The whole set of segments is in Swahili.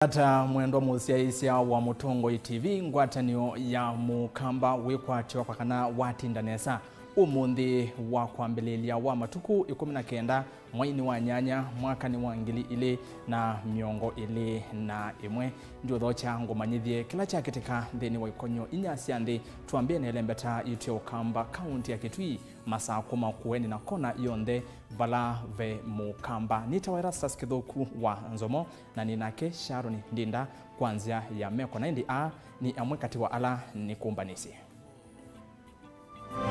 Ata mwendo musiaisia wa Mutongo TV ngwatanio ya mukamba wikwatio kwa kana watindanesa umundi wa kwambelelia wa matuku 19 mwaini wa nyanya mwaka ni wa ngili ile na miongo ile na imwe ndio dhocha ngomanyithie kila cha ketika theni wa ikonyo inyasiande tuambie na lembeta yutio ukamba kaunti ya Kitui masaa kuma kuweni na kona yonde vala ve mukamba nitawera saskidhoku wa nzomo na ninake Sharon Ndinda kwanzia ya meko 90 ni amwe kati wa ala ni kumbanisi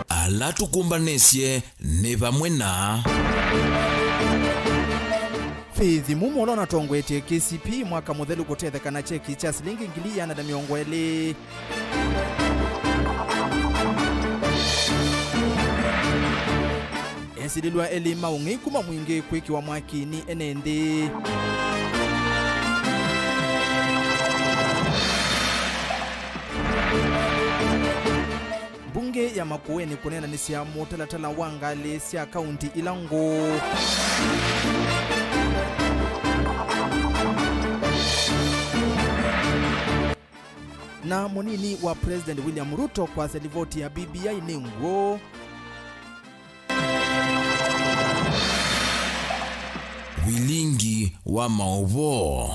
ala tukumbanesie ni vamwe na Fithi mumo na tongwete KCP mwaka muthelu gutethekana cheki cha silingi ngili yana da miongo ele Esidilwa elima ungi kuma mwingi kwiki wa mwaki ni enende Bunge ya Makueni kunena nisia mutalatala wangale sia kaunti Ilango na monini wa President William Ruto kwa selivoti ya BBI ningo Vilingi wa Mauvoo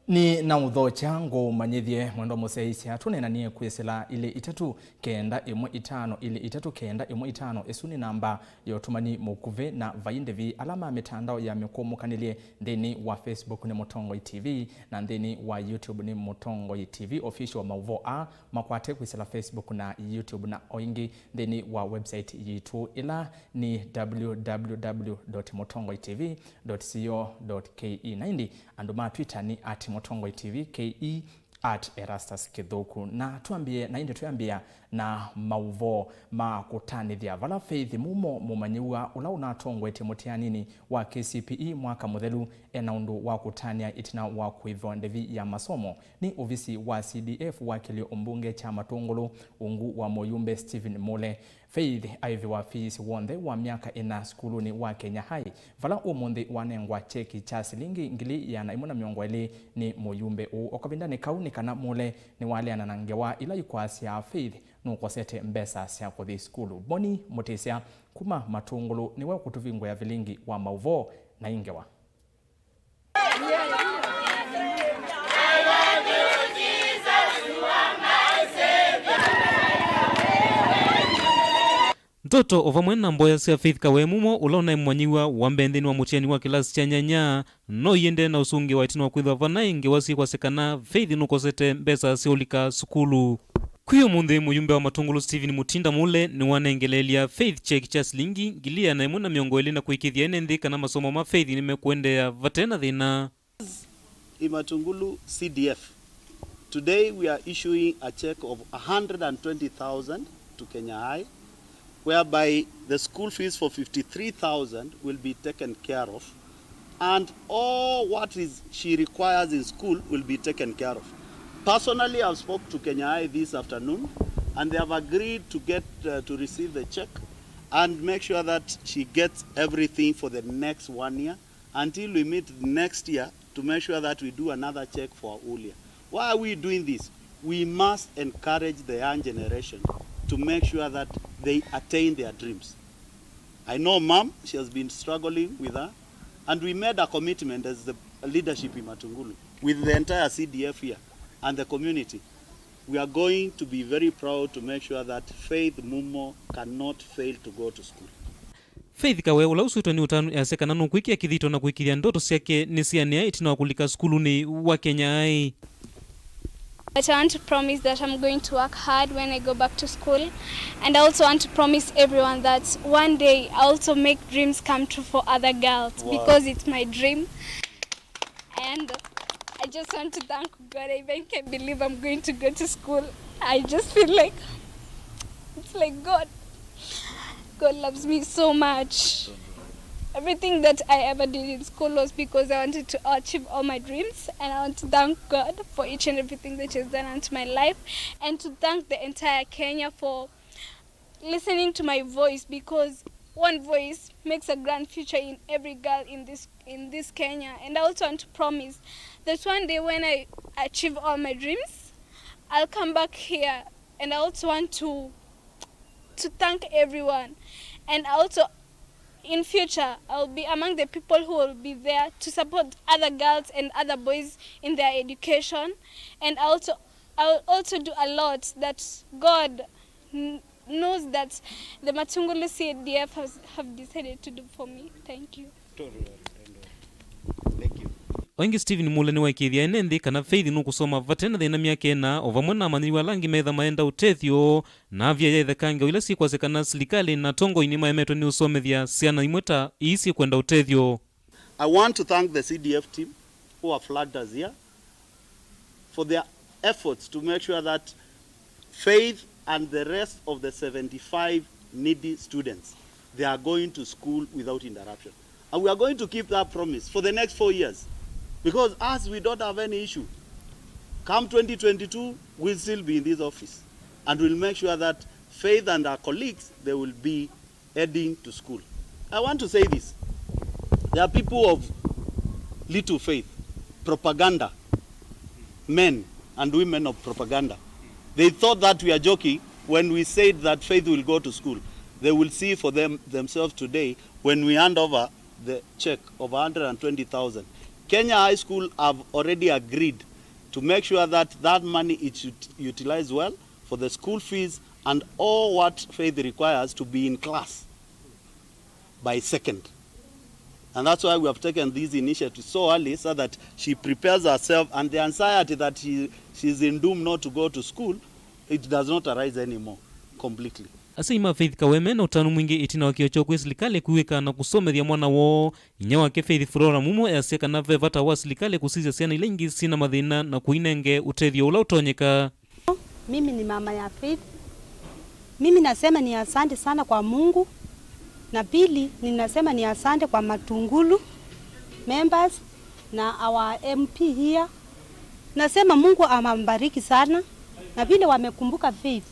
ni na udhocha ngo manyithie mwendo museisia tunena nie kwisila ile itatu kenda imwe itano ile itatu kenda imwe itano esuni namba yotumani mukuve na vaindevi alama mitandao ya mikomukanile ndeni wa Facebook ni Mutongo TV na ndeni wa YouTube ni Mutongo TV official wa Mauvoo makwate kwisila Facebook na YouTube na oingi ndeni wa website yitu ila ni www.mutongotv.co.ke 90 anduma Twitter ni @Mutongo TV KE @Erastus Kidhoku na tuambie na inde tuambia na Mauvoo makutanithia vala Faith mumo mumanyiwa ula unatongwete mutianini wa KCPE mwaka muthelu enaundu wa kutania itina wa kuivondevi ya masomo ni ofisi wa CDF wakili umbunge cha Matungulu ungu wa Moyumbe Stephen Mule Faith aivi wa fees wonde wa miaka ina skuluni wa Kenya High vala umundi wanengwa cheki cha silingi ngili ya na imuna miongo ele ni Moyumbe okabindane kauni kana Mule ni wale ananangewa ila yukwasi ya Faith nukosete mbesa sia kuthi skulu Boni Mutesia kuma Matungulu ni wa kutuvingo ya Vilingi wa Mauvoo na ingewa Mtoto ovamwe na mboya sia Faith kawe mumo ulona mwanyiwa wa mbendeni wa mutiani wa kilasi cha nyanya no yende na usungi wa itino kwithwa vana inge wasi kwa sekana Faith nukosete mbesa siolika sukulu kuyo munde Muyumbe wa Matungulu Stephen Mutinda Mule ni wanengelelia Faith cheki cha silingi gilia na imuna miongo ele na kuikithia enendhi kana masomo ma Faith nimekuendea vatena dhina Matungulu CDF. Today we are issuing a check of 120,000 to Kenya High, whereby the school fees for 53,000 will be taken care of, and all what she requires in school will be taken care of. Personally, I've spoke to Kenya High this afternoon, and they have agreed to get to receive the check and make sure that she gets everything for the next 1 year until we meet next year to make sure that we do another check for Ulia. Why are we doing this? We must encourage the young generation to make sure that they attain their dreams. I know Mom, she has been struggling with her, and we made a commitment as the leadership in Matungulu with the entire CDF here and the community. We are going to be very proud to make sure that Faith Mumo cannot fail to go to school. Faith kawe ula usuito ni utanu ya sekana nukwiki ya kithito na kuikiria ndoto siake nisiania itina wakulika skulu ni wa Kenya ai. But I want to promise that I'm going to work hard when I go back to school, and I also want to promise everyone that one day I also make dreams come true for other girls. Wow. Because it's my dream, and I just want to thank God. I even can't believe I'm going to go to school. I just feel like it's like God loves me so much. Everything that I ever did in school was because I wanted to achieve all my dreams, and I want to thank God for each and everything that He has done into my life, and to thank the entire Kenya for listening to my voice, because one voice makes a grand future in every girl in in this Kenya, and I also want to promise that one day when I achieve all my dreams, I'll come back here, and I also want to thank everyone, and also in future I'll be among the people who will be there to support other girls and other boys in their education, and I'll also do a lot that God knows that the Matungulu CDF have decided to do for me. Thank you. Thank you. Oingi Steven Muleni wa ikithia NHIF kana Faith nukusoma vatena thina miaka ena ovamwe na manyiwa langi metha maenda utethio na avya yethe kange ila si kwasekana serikali na tongo ini maemetwe ni usomethia ciana imweta isi kwenda utethio. I want to thank the CDF team who have flagged us here for their efforts to make sure that Faith and the rest of the 75 needy students, they are going to school without interruption. And we are going to keep that promise for the next 4 years. Because as we don't have any issue, come 2022, we'll still be in this office. And we'll make sure that Faith and our colleagues, they will be heading to school. I want to say this. There are people of little faith, propaganda, men and women of propaganda. They thought that we are joking when we said that Faith will go to school. They will see for themselves today when we hand over the check of 120,000. Kenya High School have already agreed to make sure that that money is utilized well for the school fees and all what Faith requires to be in class by second. And that's why we have taken this initiative so early so that she prepares herself, and the anxiety that she's in doom not to go to school, it does not arise anymore completely. Asima Faith Kaweme na utanu mwingi itina wakiocho kwe serikali kuweka na kusomethia mwana wo inya wake Faith Flora mumo yaseka na vevata wa serikali kusizia siana ilengi sina madhina na kuinenge utethio ula utonyeka. Mimi ni mama ya Faith. Mimi nasema ni asante sana kwa Mungu. Na pili ninasema ni asante kwa Matungulu members na our MP here. Nasema Mungu amambariki sana. Na vile wamekumbuka Faith,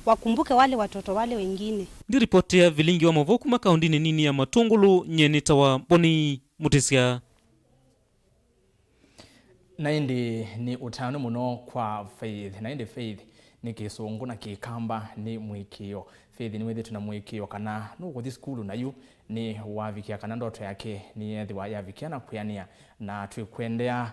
wakumbuke wale watoto wale wengine. Ndi ripoti ya Vilingi wa Mauvoo kuma kaundini nini ya Matungulu nyenita wa Boni Mutisia. Na indi ni utano muno kwa Faith. Na indi Faith ni kisungu na kikamba ni mwikio. Faith ni wethe tuna mwikio kana nuko thi skulu nayu ni wavikia kana ndoto yake ni ethiwa yavikia na kuyania na twikwendea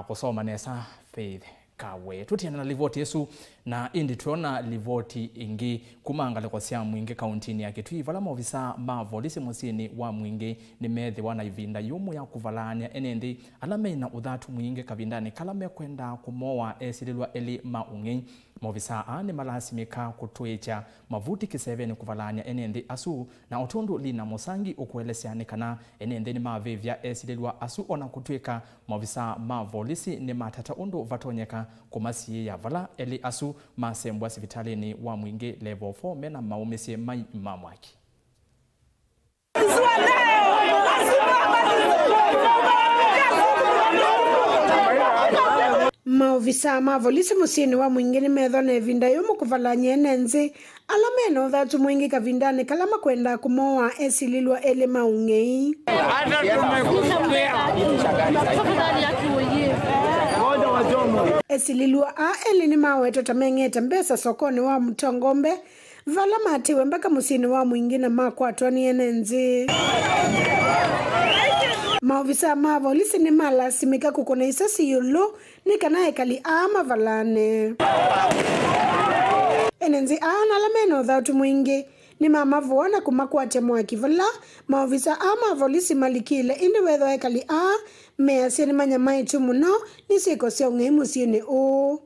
kusoma nesa Faith Kawe. Tutiana na livoti yesu na indi tuona livoti ingi kumangale kwa sia mwingi kauntini yake tuivala maofisa mavolisi musini wa mwingi ni methi wana ivinda yumu ya kuvalania enendi alamena uthatu mwingi kavindani kalame kwenda kumoa esililwa eli maungi maofisa ani malasimika kutuecha mavuti kiseve ni kuvalania enendi asu na otundu lina musangi ukuelesiani kana enendi ni mavevya esililwa asu ona kutueka maofisa mavolisi ni matata undu vatonyeka kumasi ya vala eli asu masembwa sivitalini wa mwingi level 4 mena maumisi mamwaki. Maofisa mavolisi musini wa mwingi ni metho na evinda yumu kuvalanya NNZ alamena uthatu mwingi kavindani kalama kwenda kumoa esililwa ele maungei. Esililwa eli ni maweto tamengeta mbesa sokoni wa Mtongombe vala matiwe mpaka musini wa mwingi na makwatwa ni NNZ. Maofisa mavolisi ni malasimika kukona isasi yulo ni kanae kali ama valane. NNZ alamena uthatu mwingi ni mama vuona kumakwate mwakivala maofisa mavolisi malikile indi wedho ekali measini manyamaitu muno nisiko sio ngei musini o.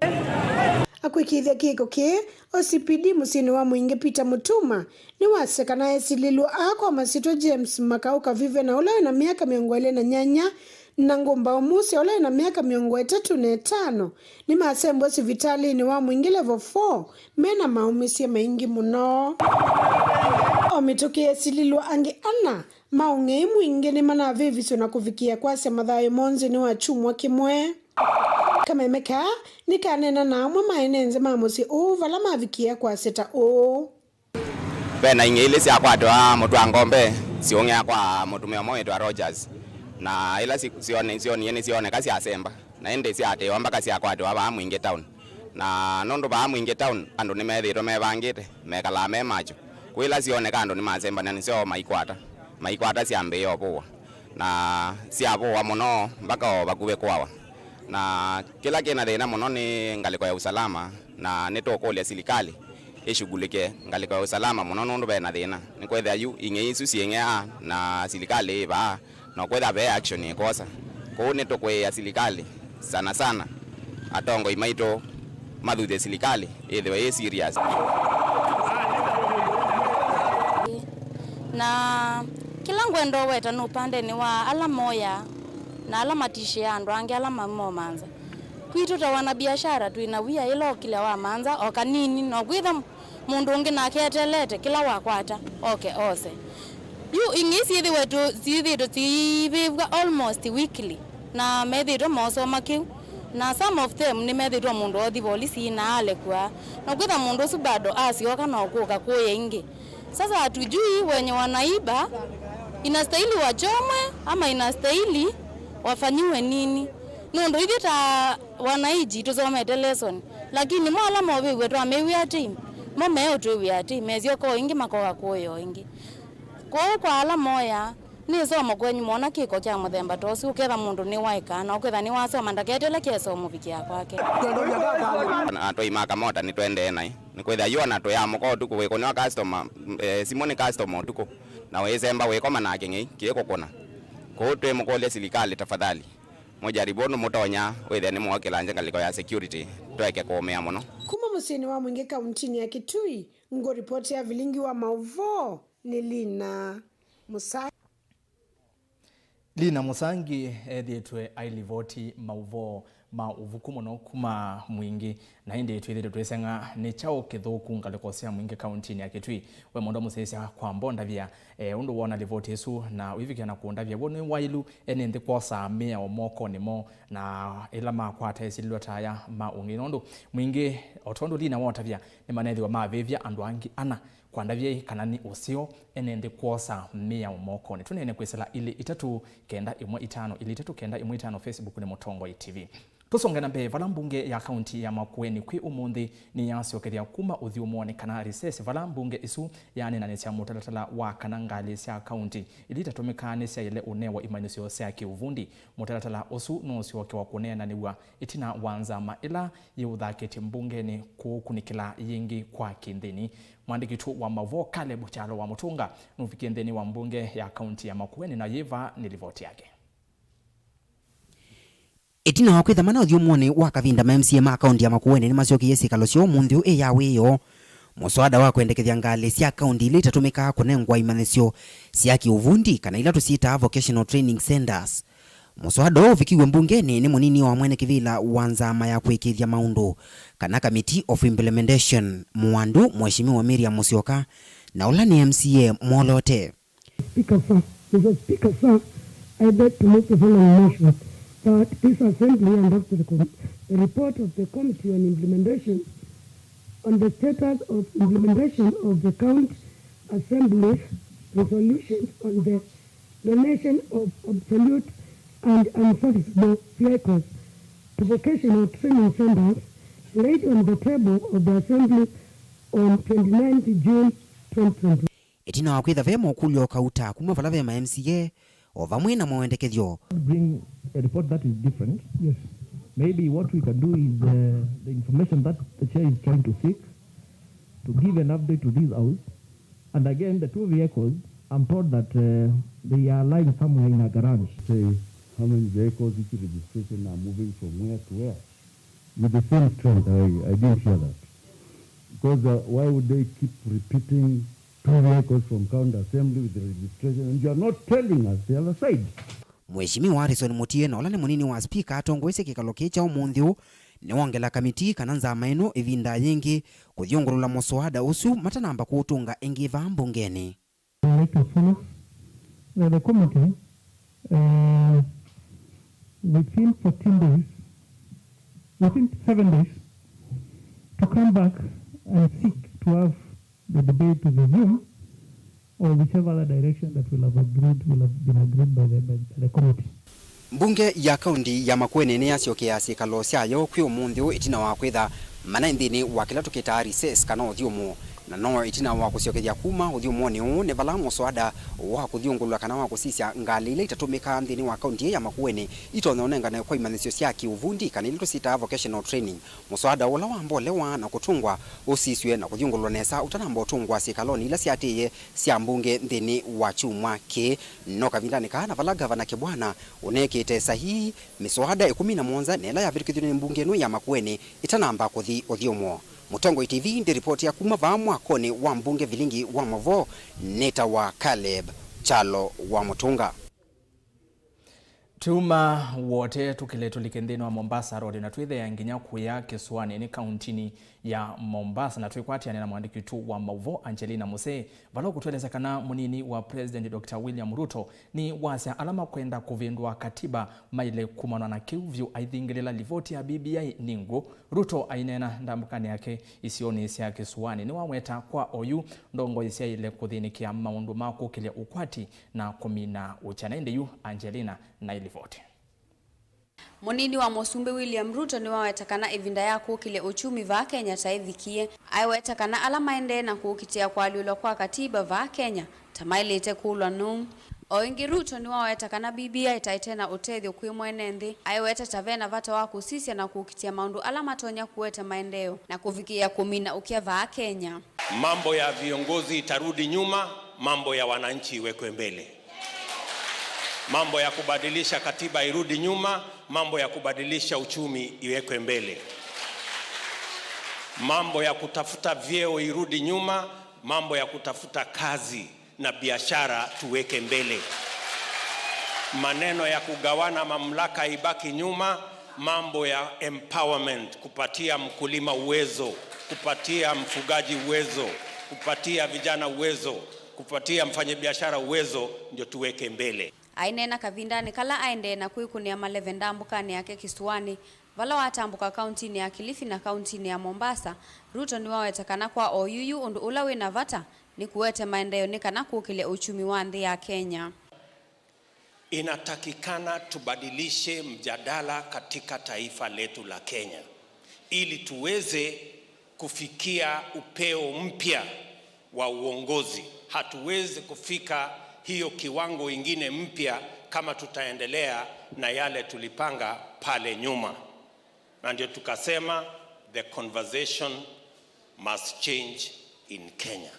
Akwikithia kiko ke OCPD musini wa mwingi Peter Mutuma ni wasekana esililwa kwa Masito James Makauka vive na ula na miaka 208 na ngomba umusi ula na miaka 305 ni masembo sivitali ni wa mwingi level 4 mena maumisi maingi muno. Omitoke esililwa angi ana maunge mwingi ni mana viviso na kufikia kwa semadhayo monzi ni wachumwa kimwe. Kama emeka ni kanena na amwe maenenze mamusi vala mavikia kwa seta o. Bena inge ile si akwa doa mutu angombe siongea kwa mutu meomo edo Rogers. na ila sione kasi asemba na ende si ate wamba kasi akwate waba mwinge town na nondo ba mwinge town ando ni methiro mebangite mekala me macho kwila sione kando ni mazemba na nisio maikwata siambe yopo na siapo muno mpaka bakuwe kwawa na kila kina thina muno ni ngaliko ya usalama na netokolia serikali ishugulike ngaliko ya usalama muno nondo bena thina ni kwetha yu inge isu siengea na serikali ba na kwetha be action ikosa ko netokwe ya serikali sana atongo imaito madhuthe serikali ithwe serious na kila ngwendo weta no pande ni wa ala moya na ala matishi andu ange ala mamo manza kwitu ta wana biashara tu ina wia ilo kila wa manza o kanini no gwitha mundu ungi na ketelete kila wakwata okay ose yu ingisi yithi wetu zithitwo almost weekly na methitwo moso makiu na some of them ni methitwo mundu othi polisi na alekwa na gwitha mundu usu bado asioka na okuka kuye ingi. Sasa hatujui wenye wanaiba inastahili wachomwe ama inastahili wafanyiwe nini. Nundu hivi ta wanaiji tusomete lesson lakini mwala movi wetu amewia team momeo tuwia team mezio ko ingi makoga kuyo ingi kwa ala moya ni somo kwenye mona kiko kya muthemba tosi uketha mundu ni waika na uketha ni wasoma ndaketele keso mubikia kwake ato imaka mota ni twende nai ni kwetha yona to ya moko tuko we kono customer simone customer tuko na wezemba we koma na kengi kieko kona ko twe mokole serikali tafadhali moja ribono motonya wethe ni mwakilanje ngaliko ya security tweke komea muno kuma musini wa mwingi kauntini ya Kitui ngo ripoti ya Vilingi wa Mauvoo ni Lina Musangi ethietwe ailivoti Mauvoo ma uvuku no kuma mwingi na inde etwithire twesenga ni chao kithuku ngaliko cia mwingi kauntini ya Kitui we mondo musesia kwa mbonda vya undu wona livoti esu na wivike na kuonda vya woni wailu ene ndi kosa mea omoko nimo na ila makwata esilota ya maungi nondo mwingi otondo Lina wota vya ni manethi wa mavivya andu angi ana kwandavye kanani usio ene ndi kosa mea omoko ni tunene kwesela ili 3-9-1-5 ili 3-9-1-5 Facebook ni Mutongo TV. Tusonga na vala mbunge ya kaunti ya Makueni kwi umundi ni yasiokethia kuma uthi umone kana recess vala mbunge isu yani na cia mutalatala wa kanangali cia kaunti ili tatumikane cia ile unewa imanisio cia kiuvundi mutalatala usu no sioke wa kunena niwa itina wanza maila yuthakete mbunge ni kukunikila yingi kwa kindeni mwandiki tu wa Mauvoo Caleb Chalo wa Mutunga nufikie ndeni wa mbunge ya kaunti ya Makueni na yeva nilivoti yake itina wakwitha mana uthio muone wa kavinda MCA ma kaunti ya Makueni ni maciokie sikalo cio munthi yawe yo muswada wa kwendekethia ngali cia kaunti ile itatumika kunengwa imanisio cia kiuvundi kana ila tusiita vocational training centers. Muswada ufikiwe mbungeni ni munini wa mwene kivila wanzama ya kwikithia maundu kana committee of implementation mwandu mheshimiwa Miriam Musyoka na ula ni MCA Mwolote. Speaker sir, I beg to make the following motion that this assembly and after the report of the committee on implementation on the status of implementation of the county assembly's resolutions on the donation of absolute and unserviceable vehicles to vocational training centers laid on the table of the assembly on 29th June 2020. Itina wakwitha vema ukulio kauta kuma vala vema MCA ovamwe na mwendekethio. Bring a report that is different. Yes. Maybe what we can do is the information that the chair is trying to seek to give an update to this house. And again, the two vehicles, I'm told that they are lying somewhere in a garage. Say how many vehicles each registration are moving from where to where? With the same strength, I didn't hear that. Because why would they keep repeating two vehicles from county assembly with the registration and you are not telling us the other side? Mheshimiwa Harrison Mutie na ula ni munini wa speaker atongwese kikalo kicha umunthiu ni wongela kamiti kana nzama ino ivinda yingi kuthiongorula muswada usu matanamba kuutunga ingiva mbungeni. The committee within 14 days, within 7 days, to come back and seek to have the debate to resume or whichever other direction that will have been agreed by the committee. Mbunge ya kaunti ya Makueni ni aciokea cikalo ciayo kwi umunthiu itina wa kwitha mana nthini wa kila tukita recess kana uthiumu na no itina wa kuciokethia kuma uthiumuni u ni vala muswada wa kuthiungulwa kana wa kusisya ngali ile itatumika nthini wa kaunti ya Makueni itonyonengane kwa imanisyo cia kiuvundi kana ile tusita vocational training. Muswada ula wa mbolewa na kutungwa usiswe na kuthiungulwa nesa utanamba utungwa cikaloni ila ciatiye cia mbunge nthini wa chumwa ke no kavindani kana vala gavana Kibwana unekete sahihi miswada 11 nela ya virkithini mbunge no ya Makueni itanamba kuthi uthiumu. Mutongo TV ndi ripoti ya kuma va mwakoni wa mbunge Vilingi wa Mauvoo neta wa Caleb Chalo wa Mutunga. Tuma wote tukiletu likendeni wa Mombasa Road na tuithe ya nginya kuya Kisuani ni kauntini ya Mombasa na tuikwati na mwandiki tu wa Mauvoo Angelina Muse valo kutueleza kana munini wa President Dr. William Ruto ni wasa alama kwenda kuvindwa katiba maile kumana na kiuvyu aithingilela livoti ya BBI ningu Ruto ainena ndambukani yake isioni isi ya Kisuani ni waweta kwa oyu ndongo isi ya ile kuthinikia maundu mako kile ukwati na kumina uchanaende yu Angelina na ilivoti. Munini wa Musumbe William Ruto ni wawetakana evinda ya kukile uchumi va Kenya taivikie. Aiwetakana alama ende na kukitia kwa liulo kwa katiba va Kenya. Tamailete kulwa nung. Oingi Ruto ni wawetakana BBI taitena utethio kwi mwenendi. Aiweta tavena vata wa kusisya na kukitia maundu alama tonya kuweta maendeo na kufikia kumina ukia va Kenya. Mambo ya viongozi itarudi nyuma, mambo ya wananchi iwekwe mbele. Mambo ya kubadilisha katiba irudi nyuma, mambo ya kubadilisha uchumi iwekwe mbele. Mambo ya kutafuta vyeo irudi nyuma, mambo ya kutafuta kazi na biashara tuweke mbele. Maneno ya kugawana mamlaka ibaki nyuma, mambo ya empowerment, kupatia mkulima uwezo, kupatia mfugaji uwezo, kupatia vijana uwezo, kupatia mfanyabiashara uwezo ndio tuweke mbele. Ainena kavindani kala aende na kuikunia malevenda mbukani yake Kisuani vala watambuka kauntini ya Kilifi na kauntini ya Mombasa. Ruto ni wawetakana kwa oyuyu undu ulawe na vata ni kuwete maendeleo ni kana kukile uchumi wa nthi ya Kenya. Inatakikana tubadilishe mjadala katika taifa letu la Kenya ili tuweze kufikia upeo mpya wa uongozi. Hatuwezi kufika hiyo kiwango ingine mpya kama tutaendelea na yale tulipanga pale nyuma. Na ndio tukasema the conversation must change in Kenya.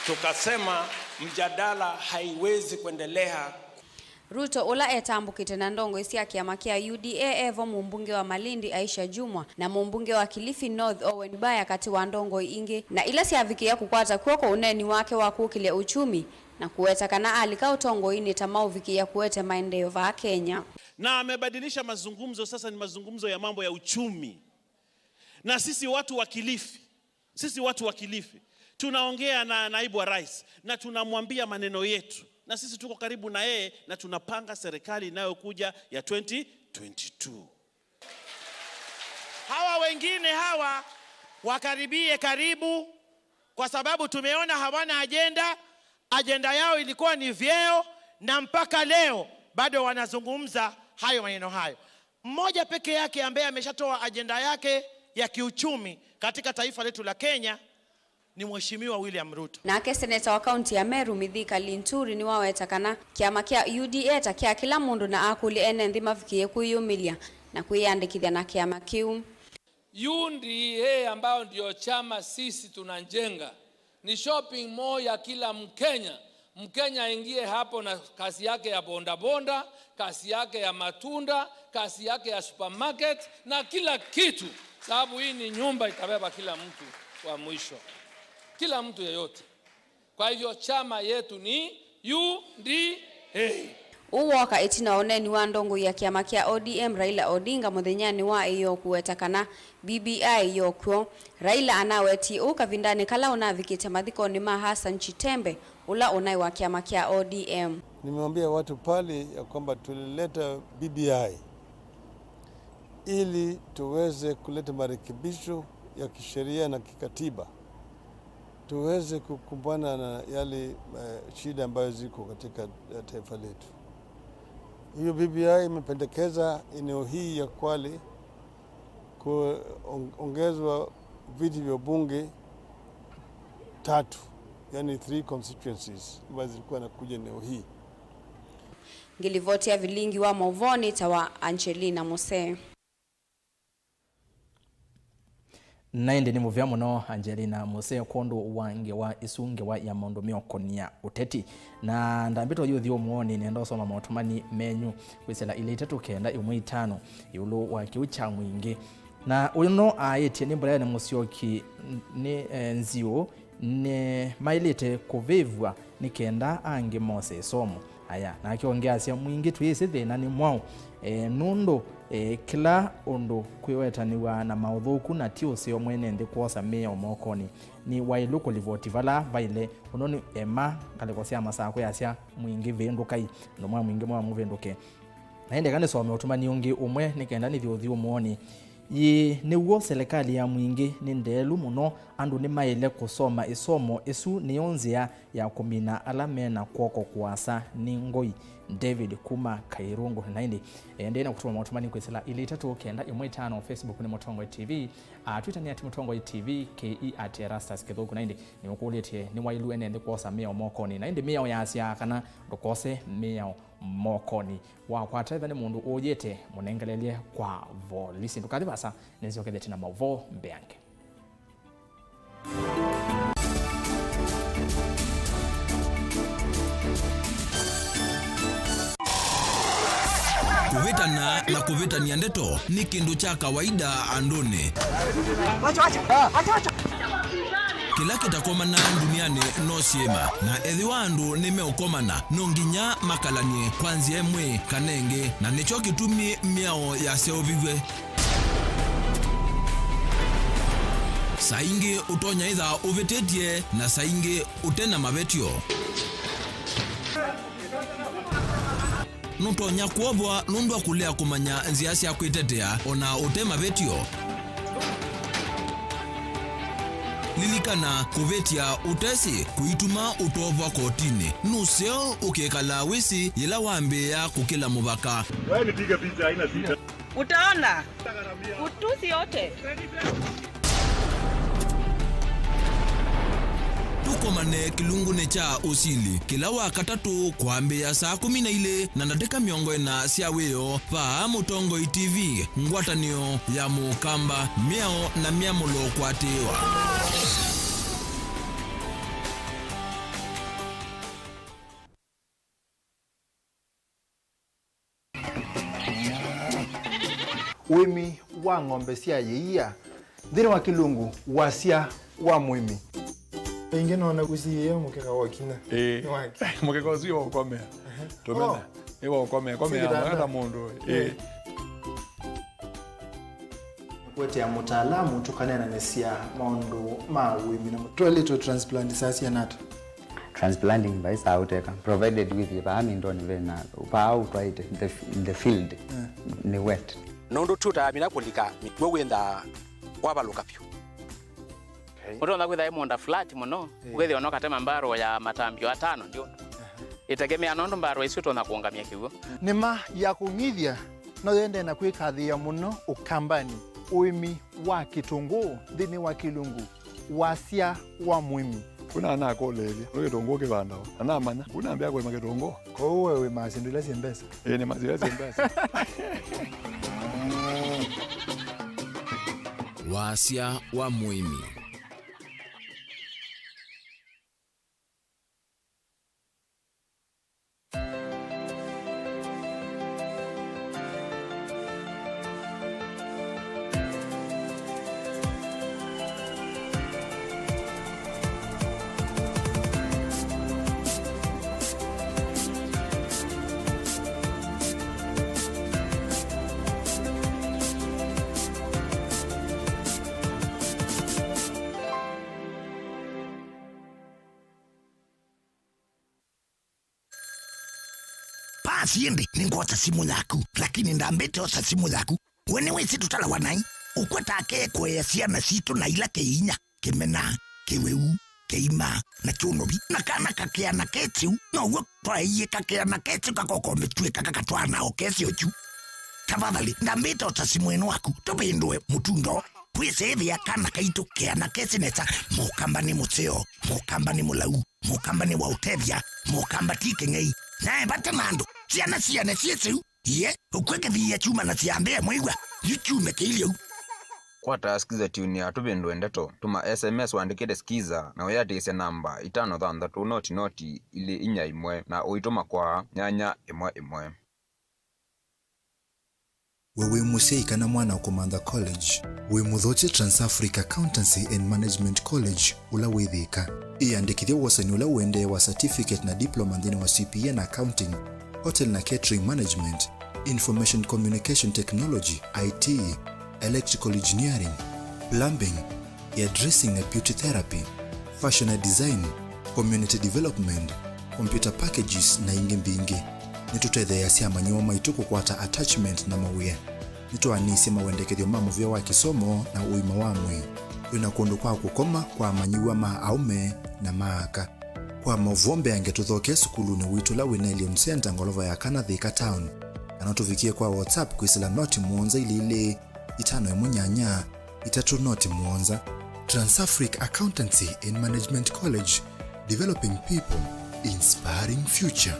Tukasema mjadala haiwezi kuendelea. Ruto ula etambukite na ndongo isi ya kiama kia UDA evo mumbunge wa Malindi Aisha Jumwa na mumbunge wa Kilifi North Owen Baya kati wa ndongo ingi na ila siavikia kukwata kuoko uneni wake wa kukile uchumi na kuweta kana alika utongo ini tamau vikia kuwete maendeleo va Kenya. Na amebadilisha mazungumzo, sasa ni mazungumzo ya mambo ya uchumi. Na sisi watu wa Kilifi tunaongea na naibu wa rais na tunamwambia maneno yetu. Na sisi tuko karibu na yeye na tunapanga serikali inayokuja ya 2022. Hawa wengine wakaribie karibu kwa sababu tumeona hawana agenda. Agenda yao ilikuwa ni vyeo na mpaka leo bado wanazungumza hayo maneno hayo. Mmoja peke yake ambaye ameshatoa agenda yake ya kiuchumi katika taifa letu la Kenya ni Mheshimiwa William Ruto. Na seneta wa kaunti ya Meru Mithika Linturi ni wawetakana kiama kia UDA takia kila mundu na akuli ene nthima vikie kuyumilia na kuiandikithia na kiama kiu. UDA ambao ndio chama sisi tunanjenga ni shopping mall ya kila Mkenya. Mkenya ingie hapo na kasi yake ya bonda bonda, kasi yake ya matunda, kasi yake ya supermarket na kila kitu. Sababu hii ni nyumba itabeba kila mtu wa mwisho. Kila mtu yeyote. Kwa hivyo chama yetu ni UDA. Uwoka itina oneni wa ndongo ya kiama kia ODM Raila Odinga muthenyani wa iyo kuwetakana BBI yokwo. Raila anaweti ukavindani kala unavikite mathiko ni Hassan Chitembe ula unai wa kiama kia ODM. Nimewambia watu pale ya kwamba tulileta BBI ili tuweze kuleta marekebisho ya kisheria na kikatiba. tuweze kukumbana na yale shida ambayo ziko katika taifa letu. Hiyo BBI imependekeza eneo hii ya Kwale kuongezwa viti vya bunge 3, yani 3 constituencies ambazo zilikuwa nakuja eneo hii. Ngilivotia Vilingi wa Mauvoo tawa Angelina Mose. Naende ni muvya muno Angelina Mose kondo wange wa isunge wa ya maundu miokonia uteti na ndambito yuthi omuoni nenda soma mautumani menyu kwisela ile 3 imwe 5 yulo wa kiucha mwingi na uno ayetie ni mbura ni musioki ni nzio ne mailete kuvevwa nikenda ange Mose somo aya na akiongea sia mwingi tuyese thina ni mwao nundo kila ondo kwewetaniwa na mauthuku na tio sio mwene ndi kuosa mea omokoni ni wailuko livoti vala vaile unoni ema kalikosia masako yasia mwingi vendukai ndo mwa mwingi mwa muvenduke naende kane some utumani ungi umwe nikenda ni thio muoni yi niwo serikali ya mwingi ni ndelu muno andu ni maile kusoma isomo isu nionzia ya kumina alame na kwoko kuasa ni ngoi David Kuma Kairungu naindi ende na kutuma mautumani kwesela ile 3 imwe 5 Facebook ni Mutongo TV Twitter ni @Mutongo TV ke @Erastus Kithuku naindi ni mukuletie ni wailu ene ndi kuosa mea omokoni naindi mea yasia kana ndukose mea mokoni wa kwa taiva ni mundu oyete munengelelie kwa volisi ndukadibasa nizokethete na Mauvoo mbeange Kuvitana na kuvitania ndeto ni kindu cha kawaida andone. Wacha. Kila kitakomana duniani no siema na ethi wandu nimeokomana nonginya makalanie kwanzia emwe kanenge na nicho kitumi miao ya seovigwe. Saingi utonya itha uvitetie na saingi utena mavetio. Nutonya kuobwa nundu akulea kumanya nzia cia kwitetea ona utema vetio. Lilikana kuvetia utesi kuituma utovwa kotini nuseo ukekala wisi ila wambea kukila mubaka. Wewe nipiga picha haina sita. Utaona utusi yote. Tukomane kilungune cha usili kila wakatatu kuambia saa 12 na dakika 40 cia wio pa Mutongo TV ngwatanio ya mukamba miao na miamulo kwatewa. Wimi wa ng'ombe cia yeia thini wa kilungu wasia wa mwimi inge nona kusiyo mukeka wakina mukeka usio ukomea tomena ewa ukomea hata mundu kwete ya mutaalamu tukanena nesia maundu ma wimi na toilet transplant sasa nato transplanting by sauteka provided with the amindoni vena pa out right in the field ni wet nondo tuta mina kulika mitwenda wabaluka pyo Mutonda kwitha imonda flat muno ugethi ono katema mbaro ya matambio 5 ndio itegemea nondo mbaro isu tona kuongamia kiugo nima ya kungithia no yende na kwikathia muno ukambani uimi wa kitunguu thini wa kilungu wasia wa mwimi kuna ana kolele no kitungu kibanda ana manya kuna ambia kwa kitungu ko wewe masindula simbesa ni mazira simbesa wasia wa mwimi. Siende ningota simu yaku lakini ndambete osa simu yaku wene wesi tutala wanai ukwata ake kweyasia na sito na ila keinya kemena keweu keima na chunobi na kana kakea na ketiu no wo twaie kakea na ketiu kakoko metweka kakatwana okesi ochu tafadhali ndambita utasimwenu waku tupindwe mutundo pwisethia kana kaitu kea na kesi nesa mukamba ni museo mukamba ni mulau mukamba ni wautethia mukamba tikengei nae bata mandu ciana ciesiu ye ukwekethia chuma na ciambea mwigwa yuchume kilio kwa taskiza tuni ya tupindwe ndeto tuma SMS wandikire skiza na uyatise namba 533 noti ili inya imwe na uituma kwa nyanya imwe. Wewe musei kana mwana ukomanda college we muthoche Trans-Africa Accountancy and Management College ula withika iandikithia wasani ula uende wa certificate na diploma ndini wa CPA na accounting, hotel na catering management, information communication technology, IT, electrical engineering, plumbing, hairdressing na beauty therapy, fashion and design, community development, computer packages na ingi mbingi. Nitutethea cia manyo maituko kwata attachment na mawia nitwanisi mawendekethio mamu vya wa kisomo na uima wa mwi wina kundu kwa kukoma kwa manyiwa ma aume na maaka kwa mavombe angetuthoke sukuluni witu la Winelium Center ngolova ya kana Thika Town kana tuvikie kwa WhatsApp kwisila noti muonza ile 5 3 noti muonza. Trans-Africa Accountancy and Management College, developing people, inspiring future.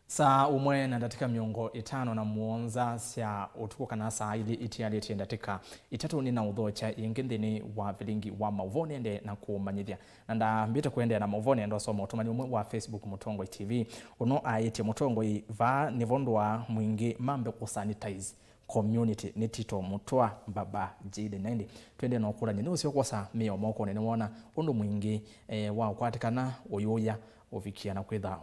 Saa umwe na datika miongo 5 na muonza sia utuko kana saa ili itiali datika itatu ni na udhocha yengendeni wa Vilingi wa Mauvoo nende na kumanyithia nanda mbita kuende na Mauvoo ndo soma utumani umwe wa Facebook Mutongoi TV uno aite Mutongoi va nivondwa mwingi mambe kusanitize community nitito mutwa baba jide nende twende na okura nyene usio kosa mio moko nene wona undu mwingi wa kwatikana oyoya ovikia na kwetha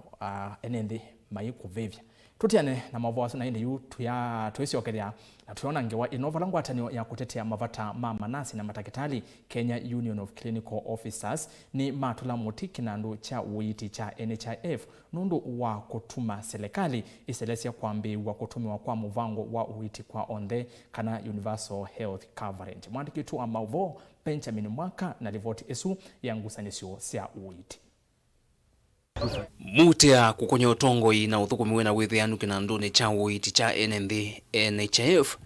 enende mayiku vevya tutiane na Mauvoo na indi yu tuisiokerea na tuona ngewa inovala ngwatanio ya kutetea mavata mama nasi na matakitali Kenya Union of Clinical Officers ni matula mutiki na ndu cha uiti cha NHIF nundu wa kutuma serikali iselesia kwambi wa kutumiwa kwa muvango wa uiti kwa onde kana universal health coverage mwandiki tu wa Mauvoo Benjamin Mwaka na rivoti esu ya ngusanisio sia uiti mutea kukonya utongoi na uthukumiwe na withianu kinanduni cha uiti cha NHIF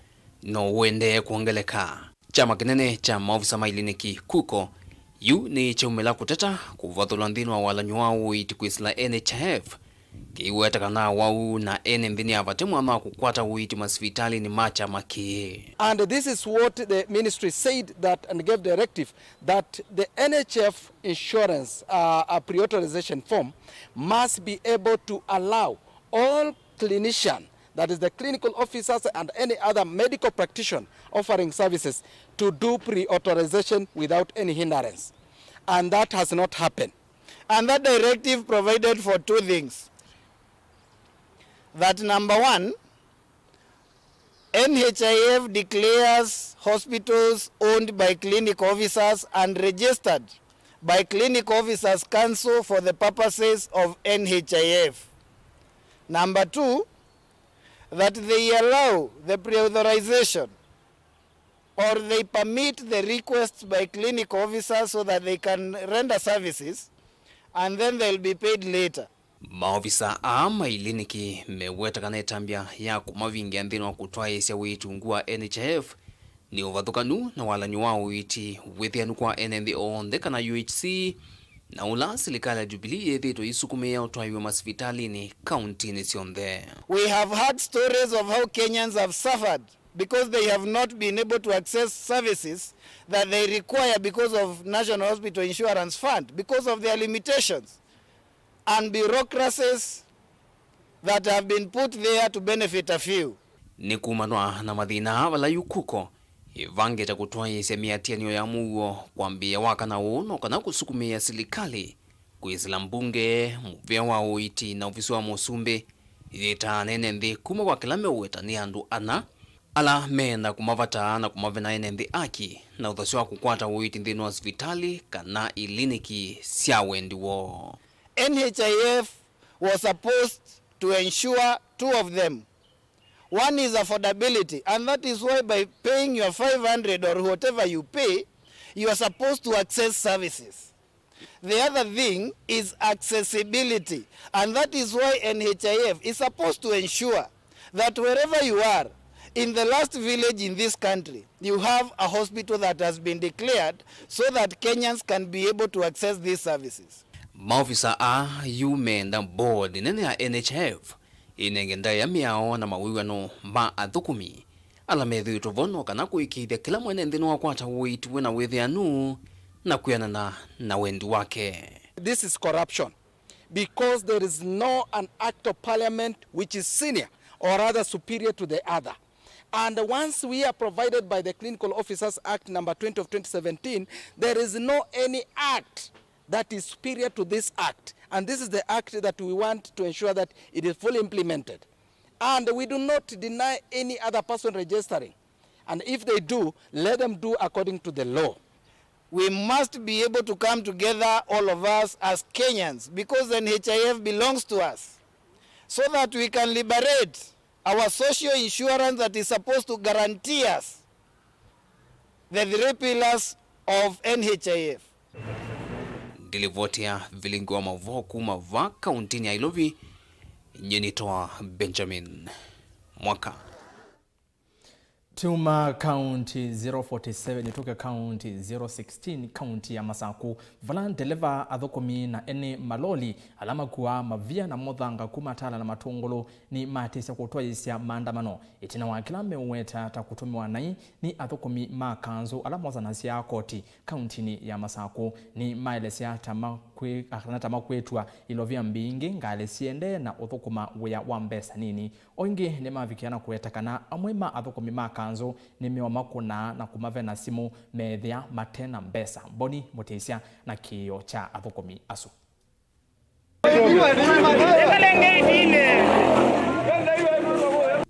no wende kuongeleka chama kinene cha maofisa mailiniki kuko yu ni chaumela kuteta kuvathulwa nthini wa walanyu wa uiti kwisila NHIF kiwetakana wau na NMB avate mwana kukwata uiti masivitali ni macha maki. And this is what the ministry said that and gave directive that the NHIF insurance a pre-authorization form must be able to allow all clinician, that is the clinical officers and any other medical practitioner offering services, to do pre-authorization without any hindrance. And that has not happened. And that directive provided for two things. That number one, NHIF declares hospitals owned by clinic officers and registered by Clinic Officers Council for the purposes of NHIF. Number two, that they allow the pre-authorization or they permit the requests by clinic officers so that they can render services and then they'll be paid later. Maofisa ama iliniki meweta kana etambia ya kumavingia nthini wa kutwa isia uitungua NHIF ni uvathukanu na walanyu wa uiti withianu kwa NMB onde kana UHC na ula serikali ya Jubilee yethito isukumia utwaiwe masivitali ni county ni sionthe. We have heard stories of how Kenyans have suffered because they have not been able to access services that they require because of National Hospital Insurance Fund, because of their limitations and bureaucracies that have been put there to benefit a few. Ni kumanwa na mathina wala yukuko ivangeta kutwa isemiatianio ya muo kwambia wakana uno kana kusukumia serikali kuisila mbunge muvya wa uiti na ofisi wa musumbe ita NND kuma kwa kilame uwetani andu ana ala menda kumavata na kumavena NND aki na uthasi wa kukwata uiti nthini wa hospitali kana iliniki sia wendiwo. NHIF was supposed to ensure two of them. One is affordability, and that is why by paying your 500 or whatever you pay, you are supposed to access services. The other thing is accessibility, and that is why NHIF is supposed to ensure that wherever you are, in the last village in this country, you have a hospital that has been declared so that Kenyans can be able to access these services. Maofisa a yumenda board nene ya NHIF inengenda ya miao na mawiwano ma athukumi ala methu tovono kana kuikithia kila mwene nthino wa kwata witu na withianu na kuyanana na wendi wake. This is corruption because there is no an act of parliament which is senior or rather superior to the other. And once we are provided by the Clinical Officers Act number 20 of 2017, there is no any act that is superior to this act. And this is the act that we want to ensure that it is fully implemented. And we do not deny any other person registering. And if they do, let them do according to the law. We must be able to come together, all of us as Kenyans, because NHIF belongs to us, so that we can liberate our social insurance that is supposed to guarantee us the 3 pillars of NHIF. Dilivotia Vilingi wa Mauvoo kuma va kauntini ya Ilovi nyenitoa Benjamin Mwaka. Tuma County 047 ituke County 016 County ya Masaku Valan deliver athokomi na ene maloli alama kuwa mavia na mothanga kumatala na matungulu ni matisa kutoa isia maandamano itina wakila meweta takutumiwa nai ni athokomi makanzo alama zanasya koti County ya Masaku ni maelesia tamakwetua ilovia mbingi ngale siende na uthokuma wea wambesa nini oingi ni mavikiana kuetakana amwema athokomi makanzo ni miwa makuna na kumave na simu methia matena mbesa Boni Mutesia na kio cha athokomi asu.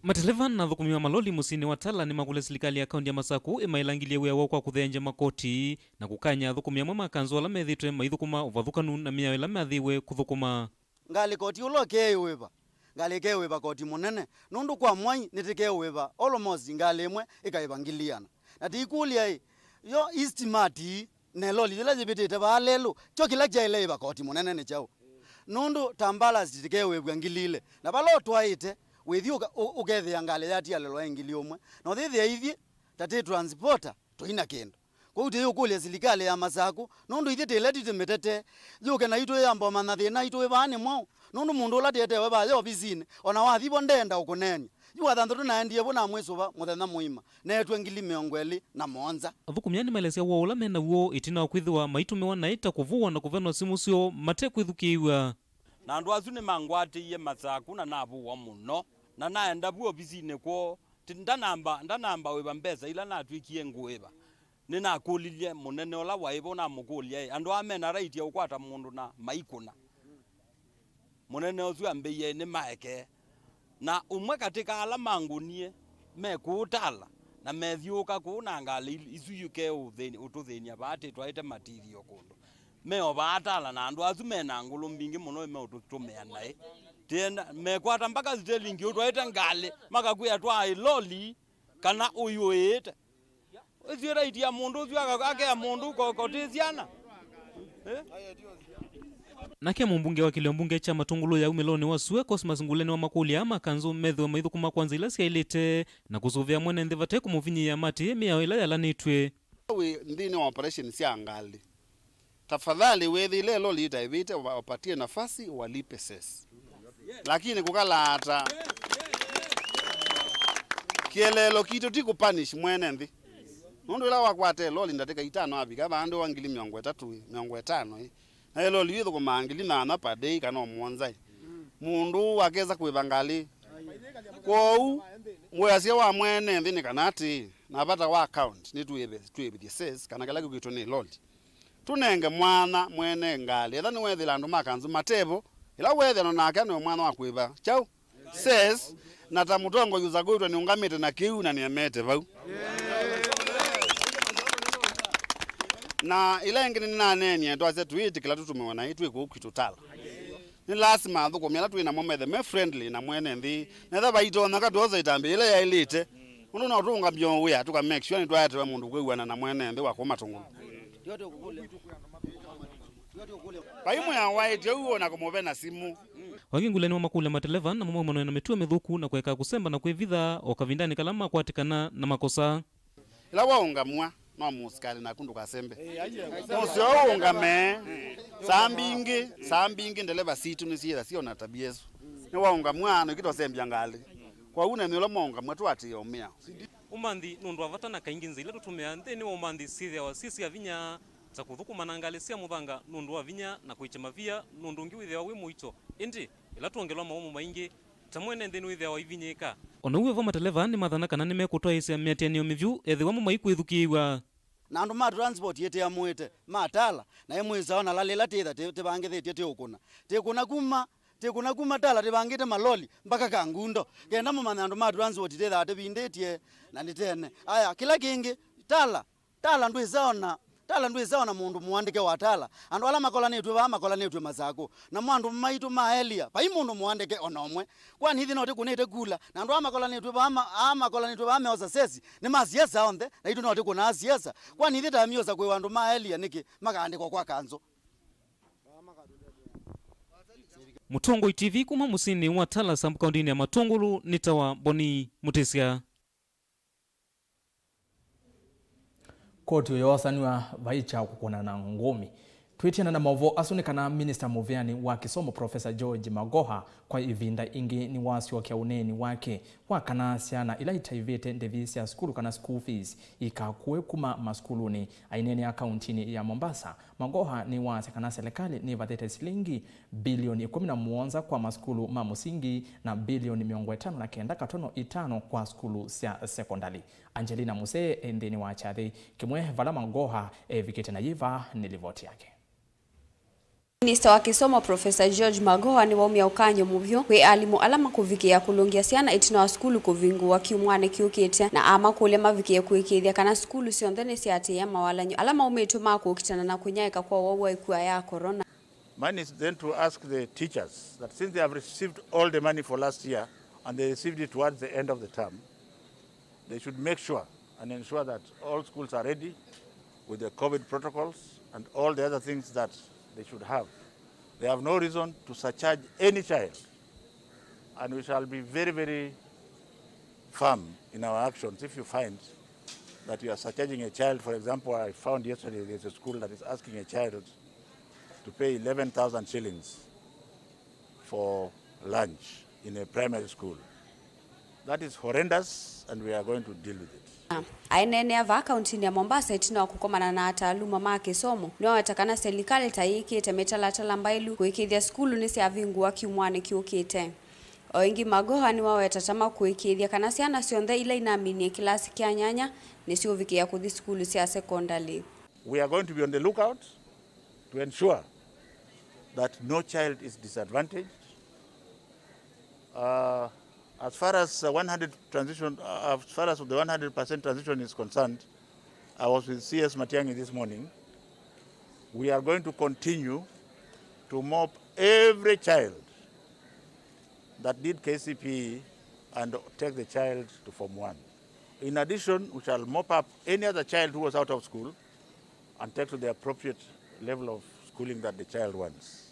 Matelevan na athokomi wa maloli musini watala ni makule serikali ya kaunti ya Masaku imailangilie wea kwa kuthenja makoti na kukanya athokomi amwe makanzo ala methitwe maithukuma uvathukanu na miao ila mathiwe kuthukuma ngali koti ulo keiweba ngali keiweba koti munene nundu kwa mwai nitikeiweba almost ngali imwe ikaivangiliana na tikulia yo estimate neloli ila jibitite balelo cho kila jaileba koti munene ne chao nundu tambala zitikeiwebwa ngilile na balo twaite wethi ukethia ngale yati alelo ingilio mwe no thithia ithi tate transporter toina kendo kwa uti yukulia serikali ya Masaku nundu ithi teletite metete yuke na itu yambo manathi na itu bane mwa nundu mundu ulatete we ba yo bizine ona wathi bondenda ukunenya yu athandu na ndie bona mwesuba muthenya muima netwe ngili miongweli na monza athukumiani maelesia wo ula mena wo itina kwithwa maitumiwa na ita kuvuwa na kuvenwa simu sio mate kwithukiwa na andu acu ni mangwatiie Masaku na navuwa muno na naenda buo bizine kwo ndanamba weba mbesa ila natwikie nguiba ni nakulilie munene ola waibo na mukulia andu amena right ya ukwata mundu na maikuna munene ozu ambeye ni maeke na umwe katika ala mangunie mekutala na methiuka kuna ngali izuyuke ututhenia bati twaite matirio kundu meo batala na andu azu mena ngulu mbingi muno me ututumea nae tena mekwata mpaka zitelingi utwaite ngali makakuya twa iloli kana uyuite ezira itia mundu zwa ake ya mundu kokotiziana nake mumbunge wa kile mbunge cha matungulu ya umeloni wa suwe Cosmas Nguleni wa makulia makanzo metho maithukuma kwanza ila siailite na kusuvia mwene ndivate kumuvinyi ya mati miao ila yalanitwe ndine wa operation sia ngali tafadhali wethi ile loli itaivite wapatie nafasi walipe ses lakini kukalata kielelo kitu tikupanish mwene ndi nundu ila wakwate loli ndateka itano abika bandu wangili 350 na loli yithu kumangili na per day kana omwanza mundu wakeza kwibangali kwou mweasia wa mwene ndi kanati napata wa account ni tuebe says kana kala kitu ni loli tunenge mwana mwene ngali ethani wethila andu makanzu matebo ila wethela nake no mwana wa kwiba chau says na tamutongo yuza goitwa ni ungamite na kiu na niemete vau na ila ngini na nene ndo ase tuiti kila tutumeona itu iko ukitutala ni lazima thukumia la twina momethe me friendly na mwene nthi netha baitona katuoza itambi ile ya elite mundu na utunga byo we atuka make sure ni twatwa mundu kwewana na mwene nthi wa kuma tungulu Paimu ya white yo na kumove na simu. Waginguleni wa makule mateleva na mumwe mwana metua mithuku na kuweka kusemba na kwivitha okavindani kalama kwatikana na makosa. Ila waungamwa no musikali na kundu kasembe. Musio ungame sambingi ndeleva situ nisira sio na tabiezo. Ni waungamwa no kito sembya ngali. Kwa une ni lo monga mwetu ati yomia. Umandi nundu avatana kaingi nzile tutumia ntheni wa umandi sithia wa sisi avinya za kuthukuma na ngalisia muthanga nundu wa vinya na kuichema via nundu ngi withia wi muito indi ila tuongelwa maumo maingi tamwene ntheni withia wa ivinyika ona uwe voma televa ni mathana kana ni mekutwa isia miatianio mivyu ethiwa mu maikwithukiwa na andu ma transport yete amwete matala na yemweza ona lalela tetha tebangethetie tekuna kuma tala tebangite maloli mpaka kangundo kenda mu manando ma transport tetha tebindetie na nitene aya kila kingi tala ndwizaona mundu muandike wa tala andu ala makola netwe mazako na mwandu maitu maelia pai mundu muandike onomwe kwani hithi note kunete kula na andu amakola netwe bameoza sesi ni maziesa onde na itu note kuna asiesa kwani hithi tamioza kwe wandu maelia niki makaandikwa kwa kanzo Mutongo TV kuma musini wa tala sambu kaundini ya Matungulu nitawa Boni Mutesia. Koti yoyawasaniwa vaicha kukona na ngumi. Twitiana na Mauvoo asunikana Minister Muveani wa kisomo Professor George Magoha kwa ivinda ingi ni wasi wa kiauneni wake wakana siana ila itaivete ndevisi ya skulu kana school fees ikakuwe kuma maskuluni ainene akauntini ya Mombasa. Magoha ni wasi kana serikali ni vatete silingi bilioni 11 kwa maskulu mamusingi na bilioni 59 kwa skulu sia sekondari. Angelina Muse endeni wa chadhi kimwe vala Magoha vikete na yiva nilivoti yake. Minister wa kisomo Professor George Magoha ni waumia ukanyo muvyo kwe alimu alama kuvikia kulungia siana itina wa skulu kuvingu wa kiumwane kiukete na ama kule mavikia kuikithia kana skulu sionthene siati ya mawalanyo alama umetu mako ukitana na kunyaika kwa wawa ikuwa ya corona. Mine is then to ask the teachers that since they have received all the money for last year and they received it towards the end of the term, they should make sure and ensure that all schools are ready with the COVID protocols and all the other things that they should have. They have no reason to surcharge any child, and we shall be very, very firm in our actions. If you find that you are surcharging a child, for example, I found yesterday there's a school that is asking a child to pay 11,000 shillings for lunch in a primary school. That is horrendous, and we are going to deal with it. Ainene ya vakaunti ya Mombasa itina wakukomana na taaluma ma kisomo niwa watakana serikali taikite metalatala mbailu kuikithia skulu nisi avingu wa kiumwane kiukite. Oingi Magoha ni wawe tatama kuikithia kana siana sionthe ila inaminie kilasi kia nyanya nisi uvikia kuthi skulu sia secondary. We are going to be on the lookout to ensure that no child is disadvantaged. As far as the 100% transition is concerned, I was with CS Matiang'i this morning. We are going to continue to mop every child that did KCPE and take the child to Form 1. In addition, we shall mop up any other child who was out of school and take to the appropriate level of schooling that the child wants.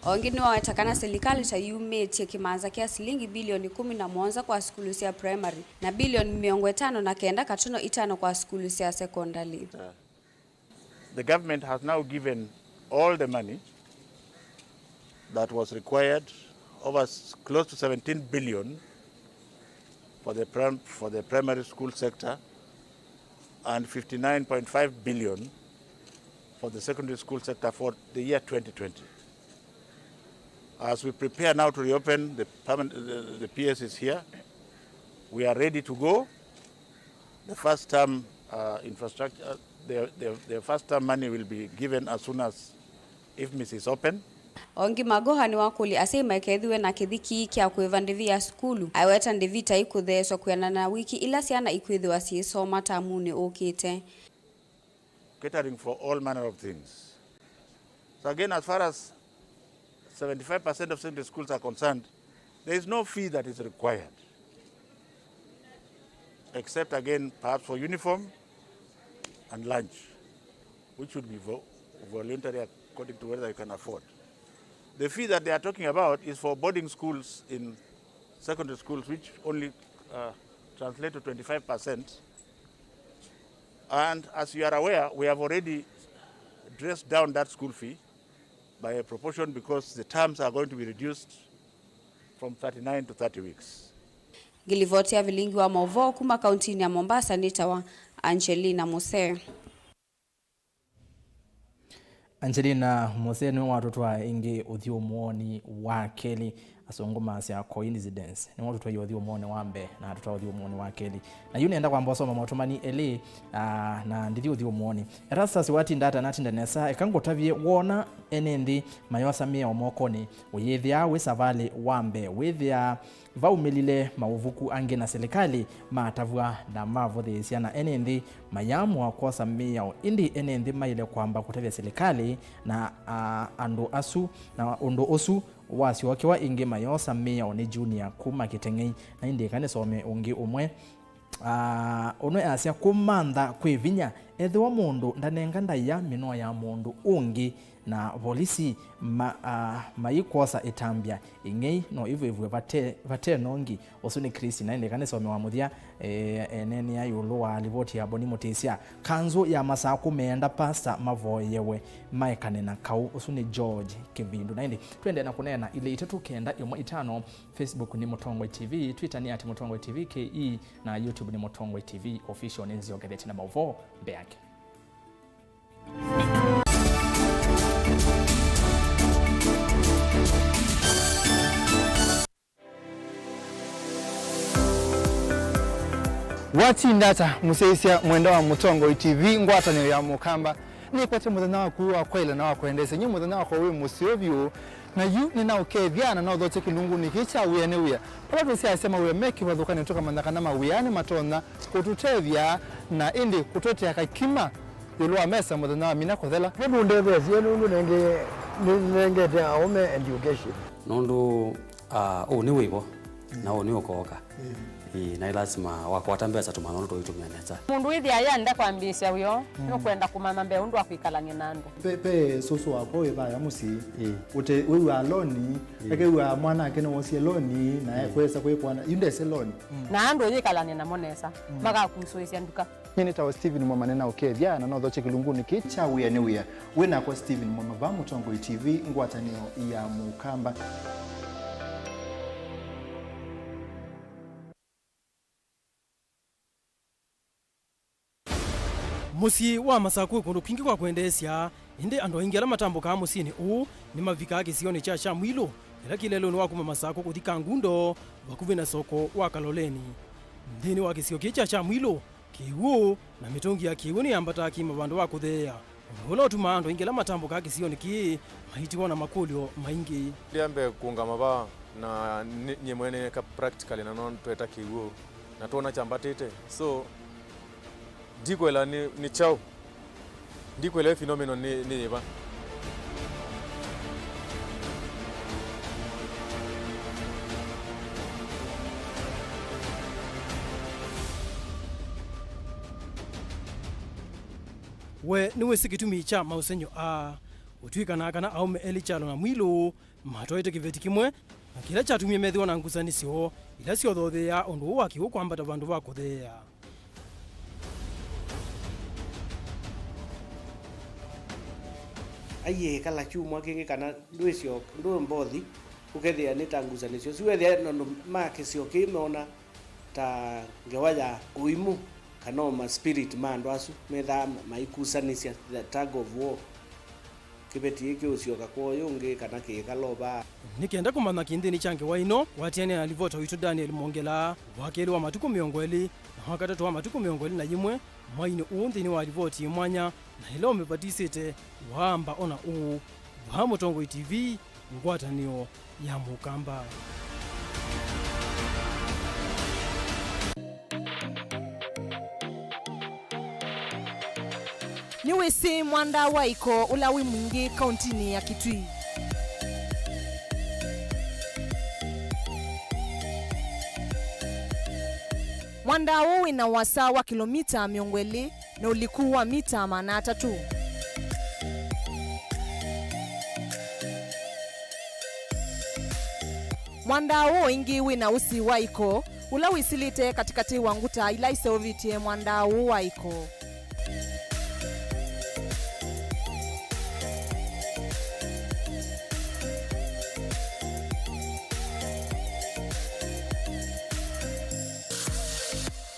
Ongini wa watakana serikali tayumetie kimanza kia silingi bilioni 11 kwa skulu sia primary na bilioni 59 kwa skulu sia secondary. The government has now given all the money that was required, over close to 17 billion for the primary school sector and 59.5 billion for the secondary school sector for the year 2020. As we prepare now to reopen, the PS is here. We are ready to go. The first term infrastructure, the first term money will be given as soon as IFMIS is open. Ongi Magoha ni wakuli asema ikethiwe na kithiki kia kuivandivi ya skulu. Aiweta ndivita ikutheswa kuyana na wiki ila siana ikuithiwa siisoma tamuni ukite. Catering for all manner of things. So again, as far as 75% of secondary schools are concerned, there is no fee that is required, except again perhaps for uniform and lunch, which should be voluntary according to whether you can afford. The fee that they are talking about is for boarding schools in secondary schools, which only translate to 25%. And as you are aware, we have already dressed down that school fee by a proportion because the terms are going to be reduced from 39 to 30 weeks. Gilivotia Vilingi wa Mauvoo kuma kaunti ya Mombasa nitawa Angelina Mose. Angelina Mose ni watoto wa ingi uthio muoni wa keli asongoma cia coincidence ni watoto wa uthio muoni wambe na watoto wa uthio muoni wa keli na yune enda kwamba soma matomani ele na ndithi uthio muoni Erastus wati ndata natinda nesa ekangotavie wona enendi mayosa mia omokoni uyithia wisavali wambe withia vaumelile mauvuku ange na serikali matavua na mavothisia na enendi mayamu akosa mia indi enendi maile kwamba kutavia serikali na andu asu na undo osu wasi wakiwa inge mayosa mia ni junior kuma kitengei na indi kane some ungi umwe ono asia kumanda kwivinya ethwa mundu ndanenga ndaya mino ya mundu ungi na polisi maikosa itambia ingei no ivu vate nongi osuni Chris na inde kanisa wa muthia enene ya yulo wa livoti ya boni mutisia kanzo ya masaku meenda pasta mavoyewe maikane na kau osuni George Kevindu na inde twende na kunena ile itatu kenda imwe itano Facebook ni Mutongwe TV, Twitter ni @Mutongwe TV KE na YouTube ni Mutongwe TV official nezi ogedeti na Mauvoo beake. Wati ndata museisia mwenda wa Mutongwe TV ngwatanio ya mukamba ni kwate muthenya wa kuwa kwaile na wa kuendesa nyi muthenya wa kwa we musiovyo na yu ni na ukethiana na uthoche kilungu ni kicha wiyane wiya pala tusi asema we meki wathukani toka mandakana mawiyane matona kututethia na indi kutotea kakima yulwa mesa muthenya wa mina kuthela mundu ndethesi nundu nengete aume education nundu ni wivo na ni ukoka na lazima wakwata mbeza tumanono tuitumia neza mundu ithi aya nda kwambisha uyo no kwenda kumama mbe undu afikalanye nandu pepe soso wako ibaya musi ute wewe aloni ekewe mwana akene wosi aloni na kwesa kwekwana yundese aloni na andu yikalanye na monesa maga kusuisia nduka mimi tawa Steven Mwamanena ukethia na no thoche kilunguni kicha wiyane wiya wena kwa Steven Mwamava Mutongwe TV ngwatanio ya mukamba. Musi wa masaku kundu kwingi kwa kuendesya indi ando ingela matambo ka musini ni mavika akisione cha mwilo ila kilelo ni wakuma masaku kuthika ngundo wakuve na soko wa Kaloleni ndini wakisio cha mwilo kiwu na mitongi ya kiwu ni ambata kima bandu wakuthea ngolo tuma ando ingela matambo ka kisione ki mahiti wana makulio maingi ndiambe kunga maba na nyemwene ka practically na non tweta kiwu na tuona chambatete so ndikwela ni chao ndikwela phenomenon ni yeba we niwe sikitumi cha mausenyo utwika na kana aume elichalo na mwilo matoite kiveti kimwe na kila chatumie methiwa na ngusanisio ila sio thothea ondu waki ukwambata bandu bakuthea aiye kala chumwa kingi kana ndwisio ndo mbothi ukethia ni tanguzanisio siwethia no makisio kimeona ta ngewaya uimu kanoma spirit mando asu metha maikusanisia the tag of war kibeti iki usioka kwa yungi kana kikaloba nikienda kumana kindini change waino watiane alivota witu Daniel Mongela wakeli wa matuko miongweli na wakatatu wa matuko miongweli na yimwe mwaini uundhini wa alivoti mwanya na hilo umepatisite wamba ona wa Mutongwe TV ngwatanio ya mukamba. Niwe si mwanda waiko ulawi mwingi kauntini ya Kitui. Mwanda huu ina wasaa wa kilomita 200 na ulikuwa mita 3. Mwanda huu ingi wina usi waiko ula wisilite katikati wanguta ila iseovitie mwanda huu waiko.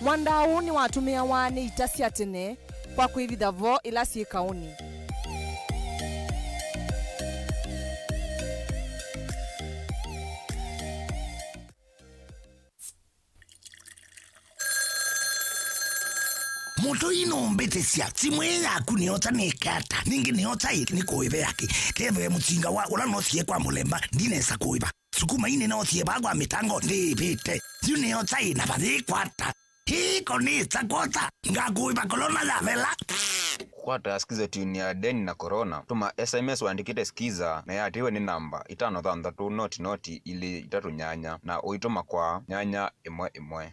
Mwanda huu ni watumia wani itasia tene kwa kuividhavo ila si kauni. Moto inombete sia timwe yaku niota nekata ningi niota ni koibe yake keve mutsinga wa ula nothie kwa mulemba ndinesa koiba sukuma ine nothie bagwa mitango ndipite niota ina badi kwata hiko ni tsakota ngakuiba kolona la vela kwata skiza tuni ya deni na corona tuma SMS waandikite skiza na yatiwe ni namba 533 ili 3 na uituma kwa 11.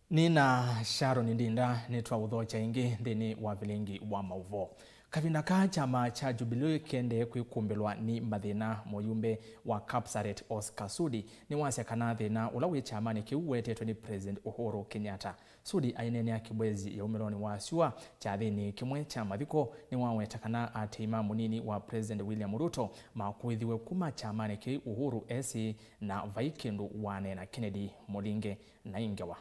Nina Sharon Ndinda nitwa udhocha ingi thini wa Vilingi wa Mauvoo. Kavina ka chama cha Jubilee kende kwikumbelwa ni mathina moyumbe wa Kapsaret Oscar Sudi ni wasekana thina ulawe chama ni kiuwetetwe ni President Uhuru Kenyatta. Sudi ainene ya kibwezi ya umeloni wa siwa cha thini kimwe cha mathiko ni wawetakana atima munini wa President William Ruto makuithiwe kuma chama ni ki Uhuru esi na Vaikindu wane na Kennedy Molinge na Ingewa.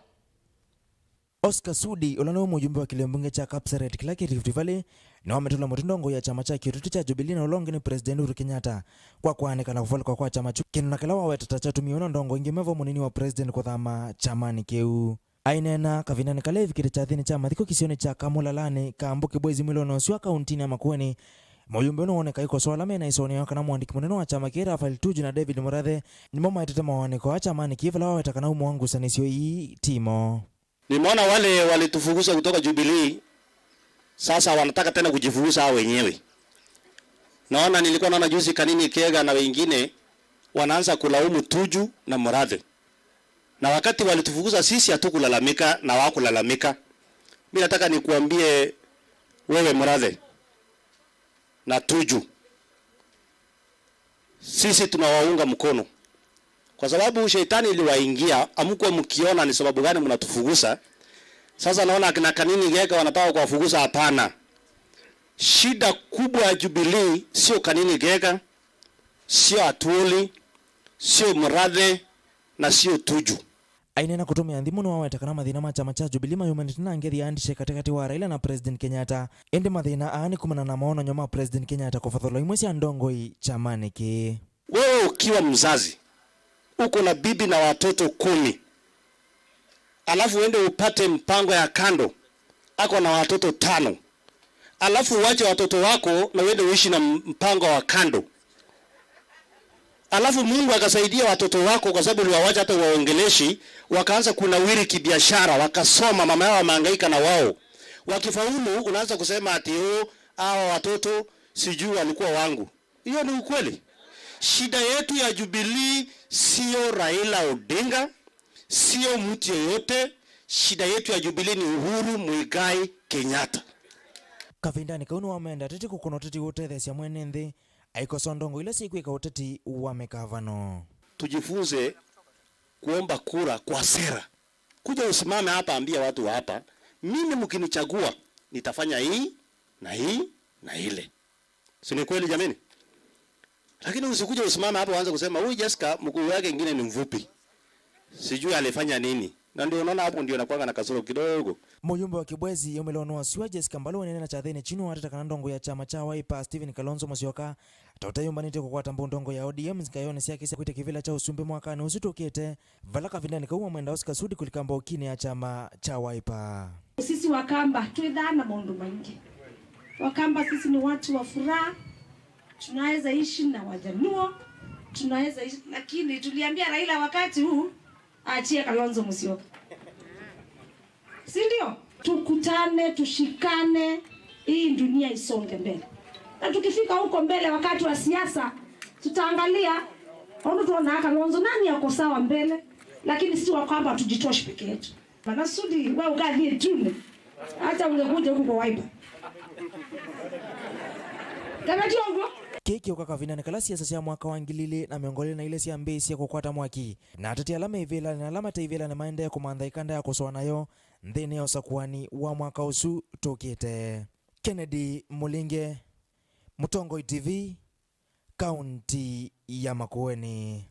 Oscar Sudi ulano mujumbe wa kilembunge cha Kapsaret kilaki Rift Valley na wametula mutindongo ya chama cha kirutu cha Jubilee na ulonge ni President Uhuru Kenyatta kwa kuaneka na kufolka kwa chama chu kinu nakalawa wetata cha tumiona ndongo ingemevo munini wa President kwa thama chamani keu ainena kavina nikalevi kire cha thini chama thiko kisione cha kamulalane kambuke bwezi milono siwa kauntini ya Makueni. Mujumbe unaoneka iko swala mena isoni yaka na mwandiki munene wa chama kira Rafael Tuju na David Murathe ni mama itete mawaneko wa chamani kivila wawetaka na umuangu sanisio hii timo. Nimeona wale walitufukuza kutoka Jubilee sasa wanataka tena kujifukuza hao wenyewe. Nilikuwa naona juzi Kanini Kega na wengine wanaanza kulaumu Tuju na Murathe. Na wakati walitufukuza sisi hatukulalamika na wao kulalamika. Mimi nataka nikuambie wewe Murathe na Tuju, sisi tunawaunga mkono. Kwa sababu shetani iliwaingia, amkuwa mkiona ni sababu gani mnatufukuza. Sasa naona akina Kanini Kega wanataka kuwafukuza. Hapana. Shida kubwa ya Jubilee sio Kanini Kega, sio Atwoli, sio Murathe na sio Tuju. Ainena kutumia ndhimu no wawetaka na mathina ma chama cha Jubilee mayumanitana ngethi andishe katikati wa Raila na President Kenyatta. Ende mathina aani kumana na maono nyoma President Kenyatta kufatholo imwe cia ndongoi chamani ki. Wewe ukiwa mzazi uko na bibi na watoto 10, alafu uende upate mpango ya kando ako na watoto 5, alafu uache watoto wako na uende uishi na mpango wa kando, alafu Mungu akasaidia watoto wako kwa sababu uliwawacha hata waongeleshi wakaanza kunawiri kibiashara, wakasoma, mama yao wamehangaika na wao wakifaulu, unaanza kusema ati hawa watoto sijui walikuwa wangu. Hiyo ni ukweli. Shida yetu ya Jubilee sio Raila Odinga, sio mtu yeyote. Shida yetu ya Jubilee ni Uhuru Muigai Kenyatta. Kavindani kaunu wameenda tete kukono tete wote thesia mwene nthi aiko sondongo ila siku ika uteti wamekavano. Tujifunze kuomba kura kwa sera. Kuja usimame hapa ambia watu hapa, mimi mkinichagua nitafanya hii na hii na ile. Si ni kweli jameni? Lakini usikuje usimame hapa uanze kusema huyu Jessica mkuu wake mwingine ni mfupi, sijui alifanya nini. Na ndio unaona hapo ndio nakuanga na kasoro kidogo. Mujumbe wa kibwezi yomelono siwa Jessica Mbalo nene na chathene chino watata ndongo ya chama cha Wiper Stephen Kalonzo Musyoka totayumba nite kwa tambo ndongo ya ODM zikayone sia kisa kwite kivila cha usumbe mwaka ni usitokete valaka vindani kauma mwenda Oscar Sudi kulikamba ukini ya chama cha Wiper. Sisi Wakamba tuidhana maundu maingi. Wakamba sisi ni watu wa furaha. Tunaweza ishi na Wajaluo, tunaweza ishi, lakini tuliambia Raila wakati huu aachie Kalonzo Musyoka. Si ndio? Tukutane, tushikane, hii dunia isonge mbele. Na tukifika huko mbele wakati wa siasa, tutaangalia ono tuona Kalonzo nani yako sawa mbele, lakini si wa kwamba tujitoshe peke yetu. Bana Sudi wewe ukadhie tune. Hata ungekuja huko kwa Wiper. Kama tiongo keki ukakavina nikala siasa cia mwaka wa ngilili na miongole na ile cia mbei cia kukwata mwaki na atati alama ivela na alama taivela na maende kumantha ikanda ya kusoa nayo nthini ya usakuani wa mwaka usu tukite. Kennedy Mulinge, Mutongo TV, kaunti ya Makueni.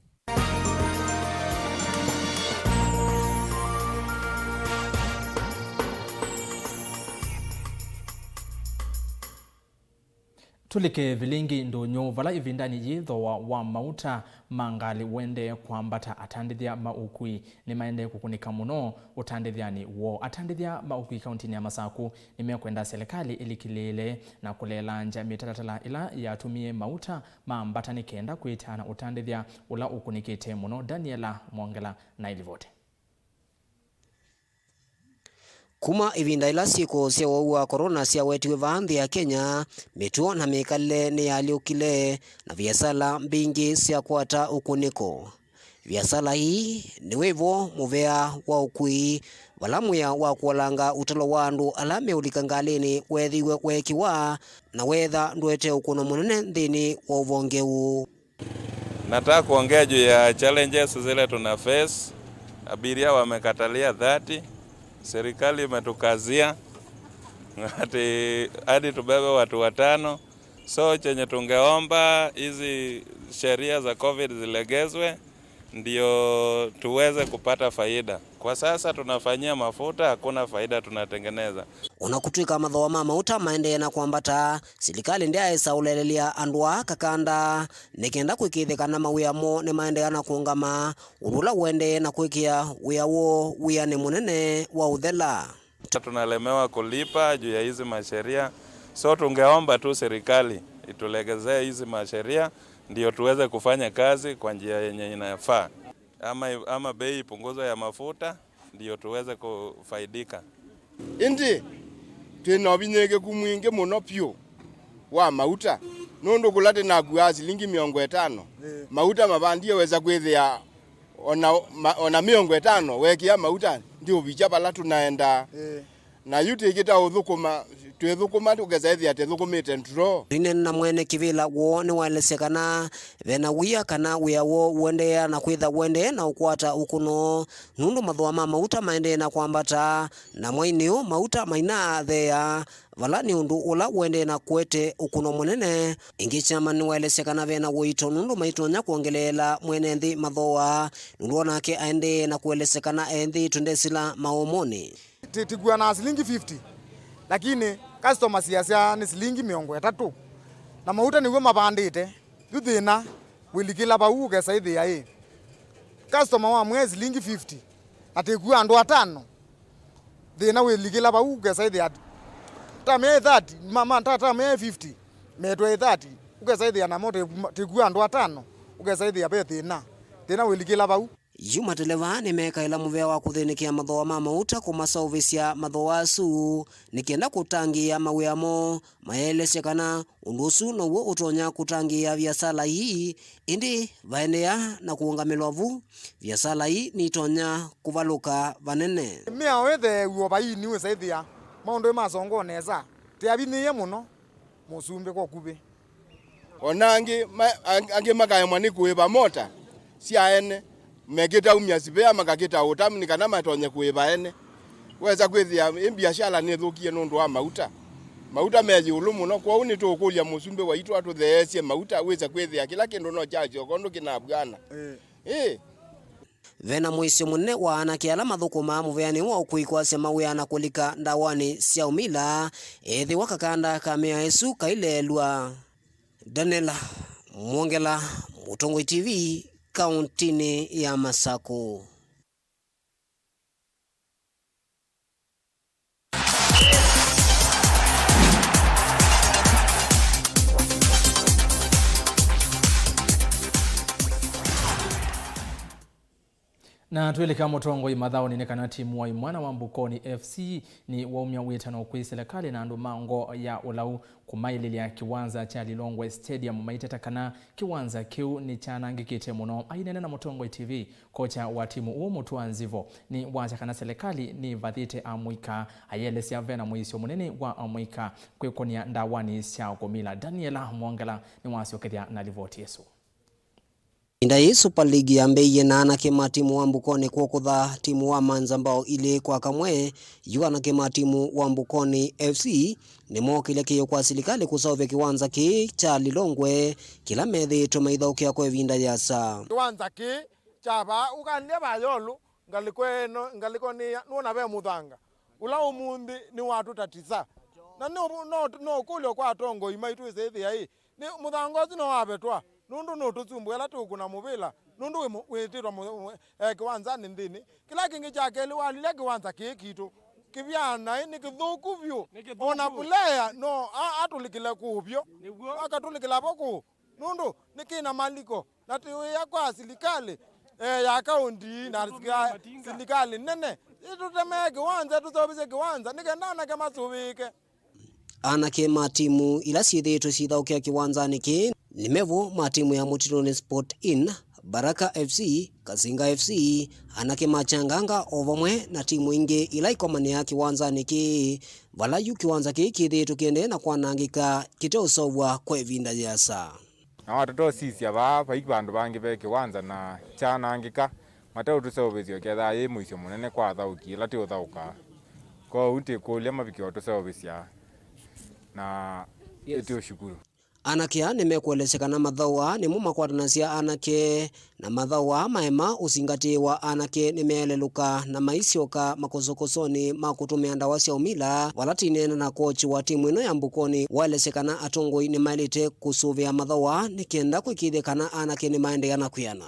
Tulike Vilingi ndonyo vala ivindani yitho wa mauta mangali wende kwambata atandithia maukui ni maende kukunika muno utandithiani wo atandithia maukui kauntini ya Masaku nimekwenda serikali ilikilele na kulela nja mitatatala ila yatumie mauta maambata nikenda kuitana utandithia ula ukunikite muno. Daniela Mwongela na ilivote. Kuma ivinda ila siku cia wa corona cia wetiwe vanthi ya Kenya, mituo na mikale ni yaliukile na viasala mbingi cia kwata ukuniko. Viasala hii ni wevo muvea wa ukui valamuya wa kuolanga utalo wa andu alame ulikangalini wethiwe wekiwa na wetha ndwete ukuno munene nthini wa uvongeu. Nataka kuongea juu ya challenges zile tuna face. Abiria wamekatalia 30. Serikali imetukazia hadi tubebe watu 5. So chenye tungeomba hizi sheria za COVID zilegezwe ndio tuweze kupata faida. Kwa sasa tunafanyia mafuta, hakuna faida tunatengeneza. Unakutwika mathoa ma mauta maende na kwambata serikali ndia isaulelelia andwa kakanda nikenda kwikithikana mawiyamo ni maende na kuungama urula wende na kwikia wiyawo wiya ni munene wa uthela. Tunalemewa kulipa juu ya hizi masheria, so tungeomba tu serikali itulegezee hizi masheria ndio tuweze kufanya kazi kwa njia yenye inafaa. Ama bei ipunguzwe ya mafuta ndio tuweze kufaidika. Indi twinobinyege kumwinge muno pyo wa mauta nundu kulate na gwa shilingi 50 mauta mabandie weza kwithia ona 50 wekia mauta ndio bichapa la tunaenda na yuti kita uthukuma twithukuma tukeza ate thukumite ntro rine na mwene kivila wo ni walesekana vena wiya kana wiya wo wende na kwitha wende na ukwata ukuno nundu mathoa ma mauta maende na kwambata na mwainio mauta maina thea vala ni undu ula wende na kwete ukuno munene ingi chama ni walesekana vena wito nundu maitonya kuongelela mwene nthi mathoa nundu nake aende na kuelesekana enthi tundesila maomoni tigua na shilingi 50 lakini customer siasa ni shilingi 30 na mauta niwe mabandite yuthina wilikila bauge saithi ya customer wa mwezi shilingi 50 atigua andu 5 thina wilikila bauge saithi ya tame 30 mama tame 50 metwe 30 ugesaithi na moto tigua andu 5 ugesaithi ya be thina wilikila bau. Yuma televa ni meka ila muvea wa kuthinikia mathoa ma mauta kumasauvisia mathoa asu nikienda kutangia mawiyamo maelesya kana undusu na uo utonya kutangia viasala hii indi vaenea na kuungamilwa vu viasala hii ni tonya kuvaluka vanene. Mia wethe uo bai niwe saithia maundu masongo neza tiabiniye muno musumbe kwa kube onangi ange makaya mwani kuiba mota siaene megeta umya sibea makaketa utamni kana matonye kuiba ene weza kwithia biashara ni thukie nundu wa mauta meji ulumu no kwa uni tukulia musumbe wa itu atutheesie mauta weza kwithia kila kindu no chacho kondo kinabwana vena muisio munene wa anake ala mathukuma muveani wa ukuikwa sema wiana kulika ndawani cia umila ethi wakakanda kamea Yesu kailelwa. Daniela Mwongela, Mutongo TV, kauntini ya Masaku. Na tuelekea Mutongo imathao ninekana timu wa imwana wa Mbukoni FC ni waumia witano kwi serikali na andu mango ya ulau kumaililia kiwanza cha Lilongwe Stadium maitetakana kiwanza kiu ni chanangikite muno. Ainene na Mutongo TV kocha wa timu uo Mutua Nzivo ni wachakana serikali ni vathite amwika ayelesia vena muisio munene wa amwika kwikonia ndawani sia gomila. Daniela Mwongela ni wasiokethia na livoti yesu. Indai Super League ya mbeye na anakema timu wa Mbukoni kukutha timu wa Manzambao ile kwa kamwe yu anakema timu wa Mbukoni FC ni mokile kiyo kwa serikali kusauve kiwanza ki cha Lilongwe kila methi tumeithaukia kwa vinda yasa kiwanza ki chaba ukandia bayolu ngaliko ni nuona be muthanga ula umundi ni watu tatisa na no kulio kwa tongo imaitu isethi ai ni muthango zino wabetwa nundu no tutsumbuela tukuna mubila nundu witirwa kiwanza ni ndini kila kingi chake liwalile kiwanza kikitu kivyana ni kithuku vyu ona player no atulikile kubyo akatulikila boku nundu nikina maliko na tiya kwa serikali ya kaunti na serikali nene itutemeke kiwanza tutobise kiwanza nikendana kama subike anakema timu ila sithetu sithaukia kiwanza niki nimevo matimu ya Mutironi Sport In, Baraka FC, Kazinga FC, anakema changanga ovamwe na timu inge ila ikomani ya kiwanza niki valayu kiwanza kithetu kiende na kwanangika kiteusovwa kwa vinda yasa. Na watoto sisi aba ibandu bangi be kiwanza na chanangika mateo tusovesio ketha ye muisio munene kwa thauki ila ti uthauka. Kwa uti kulia mabikio tusovesia na etio shukuru. Anakia nimekuelesekana mathawa ni mumakwatanasia anake na mathawa maema usingati wa anake nimeeleluka na maisioka makosokosoni makutumia ndawa cia umila walatinena na kochi wa timu ino ya Mbukoni waelesekana atongoi ni mailite kusuvia mathawa nikienda kwikithikana anake ni maendeana kuyana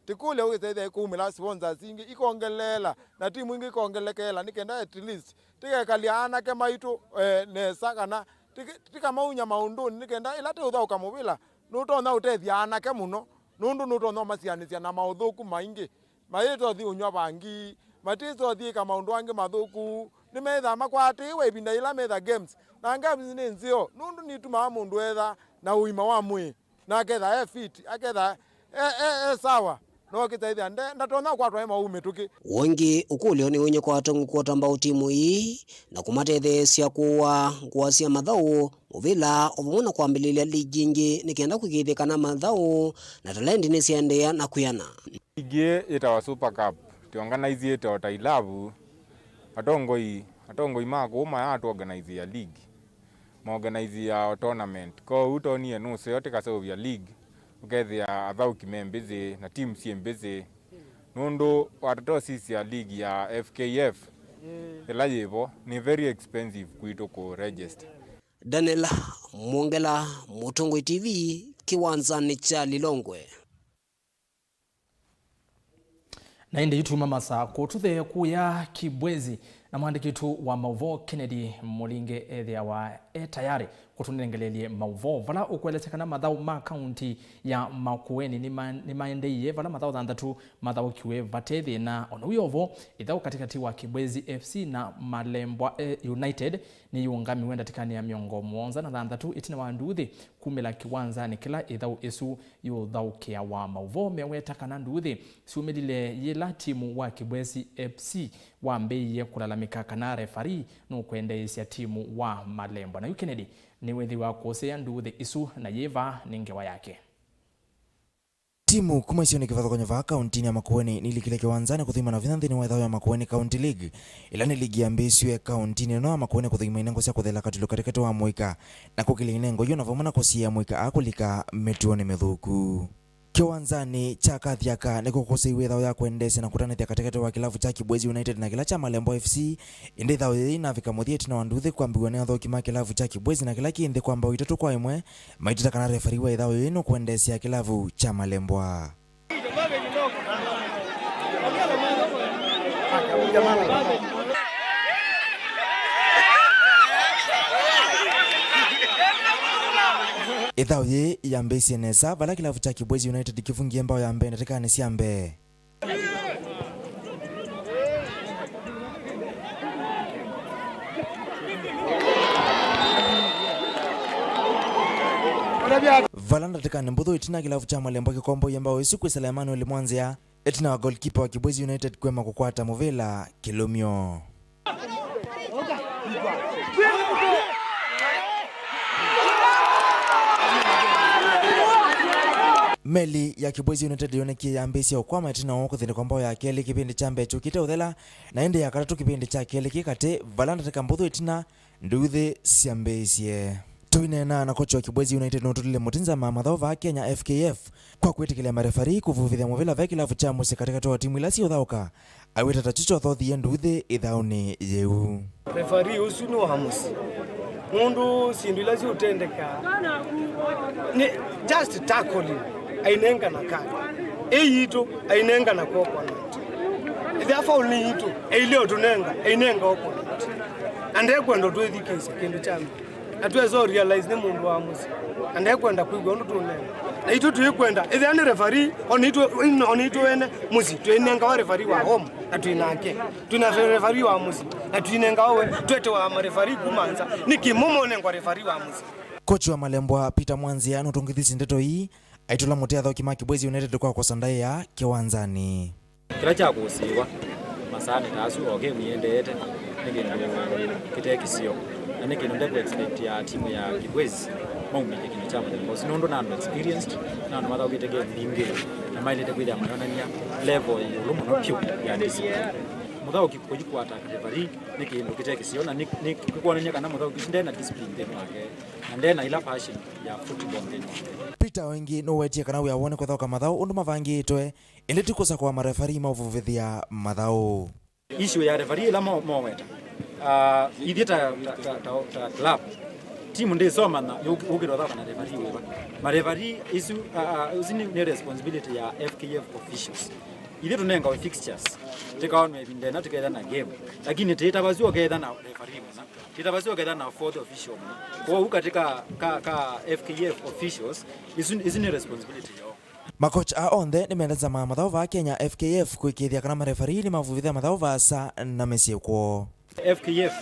tikule ugethe kumila sponsors ingi ikongelela na timu ingi ikongelekela nikenda at least tikekalia anake maitu nesa kana tika maunya maunduni nikenda ila te uthauka mubila nutona utethia anake muno nundu nutona masianisia na mauthuku maingi maito thi unywa bangi matizo thi kama maundu angi mathuku nimetha makwati we binda ila metha games na games ni nzio nundu nituma mundu etha na uima wa mwi na ketha fit aketha sawa no kitaithia ndatona kwatwa maume tuki wengi ukulio ni wenye kwa tongu kwa tamba timu hii na kumatethesia kuwa kuasia mathau uvila ovumuna kwambililia ligi ingi nikienda kwikithikana mathau na talendi ni siendea na kuyana ligi itawa Super Cup tiongana ita tailavu atongoi mako uma atu organize ya league ma organize ya tournament ko utonie nusu yote kasovya league ukethia athauki membizi na team siembizi nundu watoto sisi ya league ya FKF ila yivo ni very expensive kuito ku register. Daniela Mwongela, Mutongo TV, kiwanzani cha Lilongwe. Na inde yituma masako tuthe kuya kibwezi na mwandikitu wa Mauvoo Kennedy Mulinge ethia wa tayari kutunengelelie Mauvoo vala ukweletekana mathau ma county ya Makueni ni maendeiye vala mathau thanthatu mathau kiwe vatethi na onuyovo ithau katikati wa Kibwezi FC na Malembwa United ni yungami wenda tikani ya miongo mwonza na thanthatu itina wa nduthi kumila kiwanza ni kila ithau isu yuthau kia wa Mauvoo meweta kana nduthi siumelile yila timu wa Kibwezi FC wa mbeiye kulalamika kana refari no kuendeisya timu wa Malembwa na Kennedy ni wethi wa kosea nduthi isu na yeva ningewa yake. Timu kumaisio ni kifatho kwenye vaa kaunti ya Makueni ni likile kiwanzani kuthima na vinanthi ni waithao ya Makueni County League ila ni ligi ya mbisiwe ya kaunti ni no Makueni kuthima inengo sia kuthela katulu katikati wa mwika na kukili inengo yu na vamana kosia mwika akulika metuoni methuku. Kiwanzani cha kathiaka ni kukose iwethao ya kuendese na kutanethia katikati wa kilavu cha Kibwezi United na kila cha Malembwa FC indi thao yei na vika muthieti na wanduthi kwambiwa ni athoki ma kilavu cha Kibwezi na kila kindi kwa mbao 3 kwa 1 maitita kana refari wa ithao yei no kuendesea kilavu cha Malembwa. Ithao ye ya mbesi nesa vala kilavu cha Kibwezi United kifungie mbao ya mbe natika ni siambe. Valanda tekane mbudhu itina kilafu cha malembo kikombo yambao isiku Salemano Limwanzia itina wa goalkeeper wa Kibwezi United kwema kukwata Movela Kilomio. Meli ya Kibwezi United yoneki ya ambesi ya ukwama itina wako thini kwambao ya keli kipindi cha mbechu kite uthela na indi ya karatu kipindi cha keli kikate Valanda teka mbudhu itina nduthi siambesie. Tuinena na kocha wa Kibwezi United notulile mutinza mamadhova Kenya FKF kwa kuitikilia marefari kuvuvithia Movela vya kilafu cha musi katika toa timu ilasi uthauka awita tachicho thothi yenduthi ithauni yeu. Refari usuni wa hamusi mundu sindu ilasi utendeka ni just tackling ainenga na kadi eyito ainenga na coconut therefore ni yito eilio tunenga ainenga opponent ande kwenda twethikisa kindu chambi atwezo realize ne mundu wa musi ande kwenda kwigwa ndu tunenga na ito tuikwenda ithani referee onito wene musi twinenga wa referee wa home atwinake tuna referee wa musi atwinenga we twete wa referee kumanza nikimumone kwa referee wa musi. Kocha wa Malembwa Peter Mwanzia notungithisi ndeto hii aitula mutia thao kima Kibwezi United kwa kosandai ya kiwanzani kila cha kusiwa masani tasu oge miendete nikindu kitekisio na nikindu ndeko expect ya timu ya Kibwezi Maumbi kindu chama because nondo na experienced na ndo madao kitege bingi na mailete kwida mayonania level yulumu no pio ya discipline mudao kikujikwa ata referee nikindu kitekisio na nikikuonenya kana mudao kishinde na discipline demake and then ila passion ya football ndeni Peter wengi no wetie kana we awone kwathoka mathao undu mavangi itwe ili tikusa kwa marefari mauvuvithia mathao issue ya referee la moweta idita ta club timu ndi soma na ukiro thaka na referee weba ma referee isu usini responsibility ya FKF officials idito nenga we fixtures tikaona mebinde na together na game lakini titabaziwa kaida na referee mona titabaziwa kaida na fourth official kwa katika ka FKF officials isini responsibility yao. Makocha a onthe nimendaza mathao va Kenya FKF kuikithia kana marefari ni mavuvithia mathao va sa na mesie kwo FKF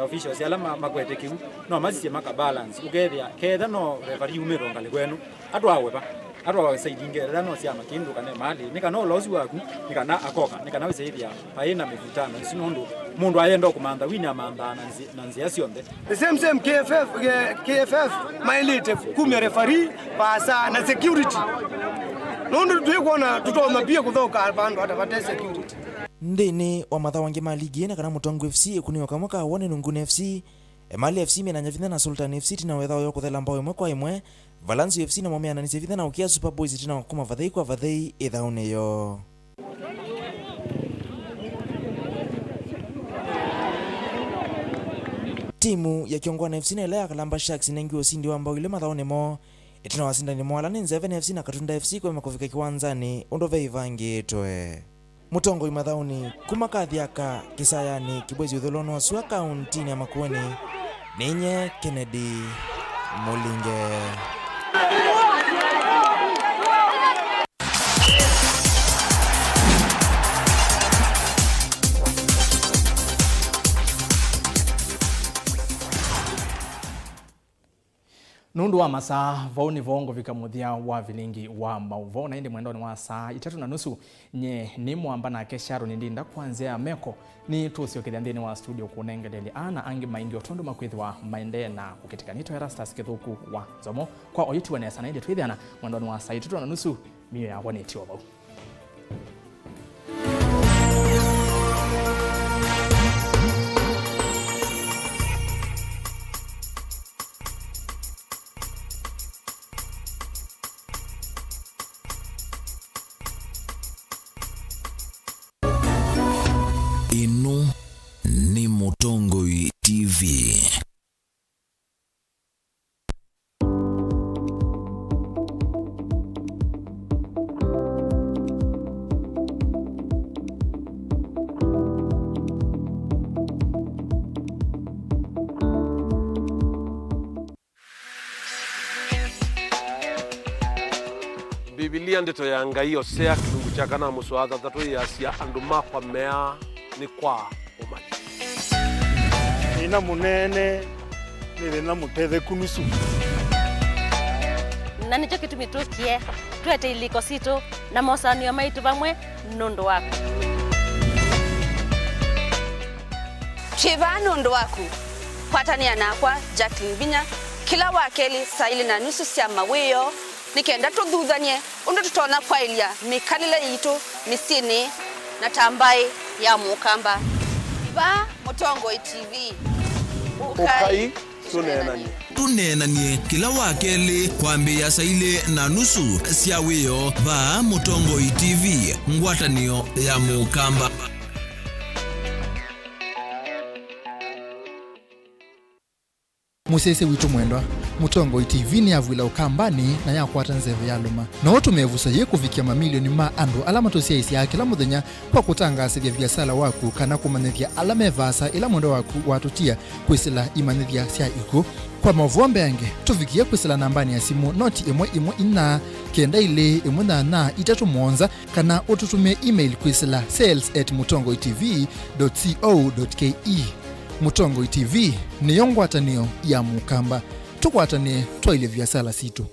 officials yala magweteki no mazisie maka balance ukethia ketha no referee umironga ligwenu atwawepa atwa saidinge rano sia makindu kana mali nikana lozi waku nikana akoka nikana wisaidia paina mivutano sinundu mundu ayenda kumanda wini amanda na nzia sionde the same KFF mailite kumya referee pasa na security nundu tuikuona tutoma pia kuthoka abandu hata bate security ndini wa mathao wangi ma ligi na kana Mutongo FC kuniwa kamoka wone Nunguni FC Emali FC menanyavitha na Sultan FC tina wethao yo kuthela mbao imwe kwa imwe Valence FC na momea na nisevitha na ukia Super Boys tina kuma vathei kwa vathei ithaune yo. Timu ya Kiongwana FC na ilea Kalamba Sharks nengi usindi wa mbao ile mathaone mo itina wasinda ni mwala ni 7 FC na Katunda FC kwa makofika kiwanzani undove ivangi itwe Mutongo imathauni kuma kathiaka Kisayani Kibwezi utholono wa Sua County ya Makueni ninye Kennedy Mulinge. Nundu wa masaa vauni vongo vikamuthia wa Vilingi wa Mauvoo na indi mwendoni wa saa 3:30 nye ni mwamba na kesharo nindinda kuanzia meko ni tusio kidhandini wa studio kunengeleli ana angi maingi otondo makwithi wa maende na kukitikanito Erastus Kithuku wa Zomo kwa oyitu wa nesa na indi twithiana mwendoni wa saa 3:30 miyo ya waneti wa bau. Ino ni Mutongo TV. Biblia ndito ya ngai osea kilungu cha kana muswatha tatu ya sia andu makwa mea ni kwa umali ina munene ni na mutethe kunusu na nicho kitu mitukie twete iliko sito na mosanio maitu vamwe nondo wako Chiva nondo wako kwatania nakwa Jacqueline Binya kila wakeli saili na nusu cia mawiyo nikenda tuthuthanie undu tutona kwailia mikalile yitu misini na tambai ya mukamba va Mutongo TV ukai tunenanie kila wakeli kwambia saile na nusu cia wiyo va Mutongo TV ngwatanio ya mukamba. Musese witu mwendwa Mutongo TV ni avwila ukambani na yakwata nzeve ya luma na otumevusa ye kuvikia mamilioni ma andu alama tosia isi ya kila muthenya kwa kutangasithia biasala waku kana kumanithia alame vasa ila mwendo waku watutia kwisila imanithia sia iko kwa Mauvoo mbenge tuvikia kwisila nambani ya simu noti imwe ina kenda ile imwe na itatu monza kana ututumie email kwisila sales@mutongotv.co.ke. Mutongo TV ni yongwatanio ya mukamba tukwatane twaile biasala situ.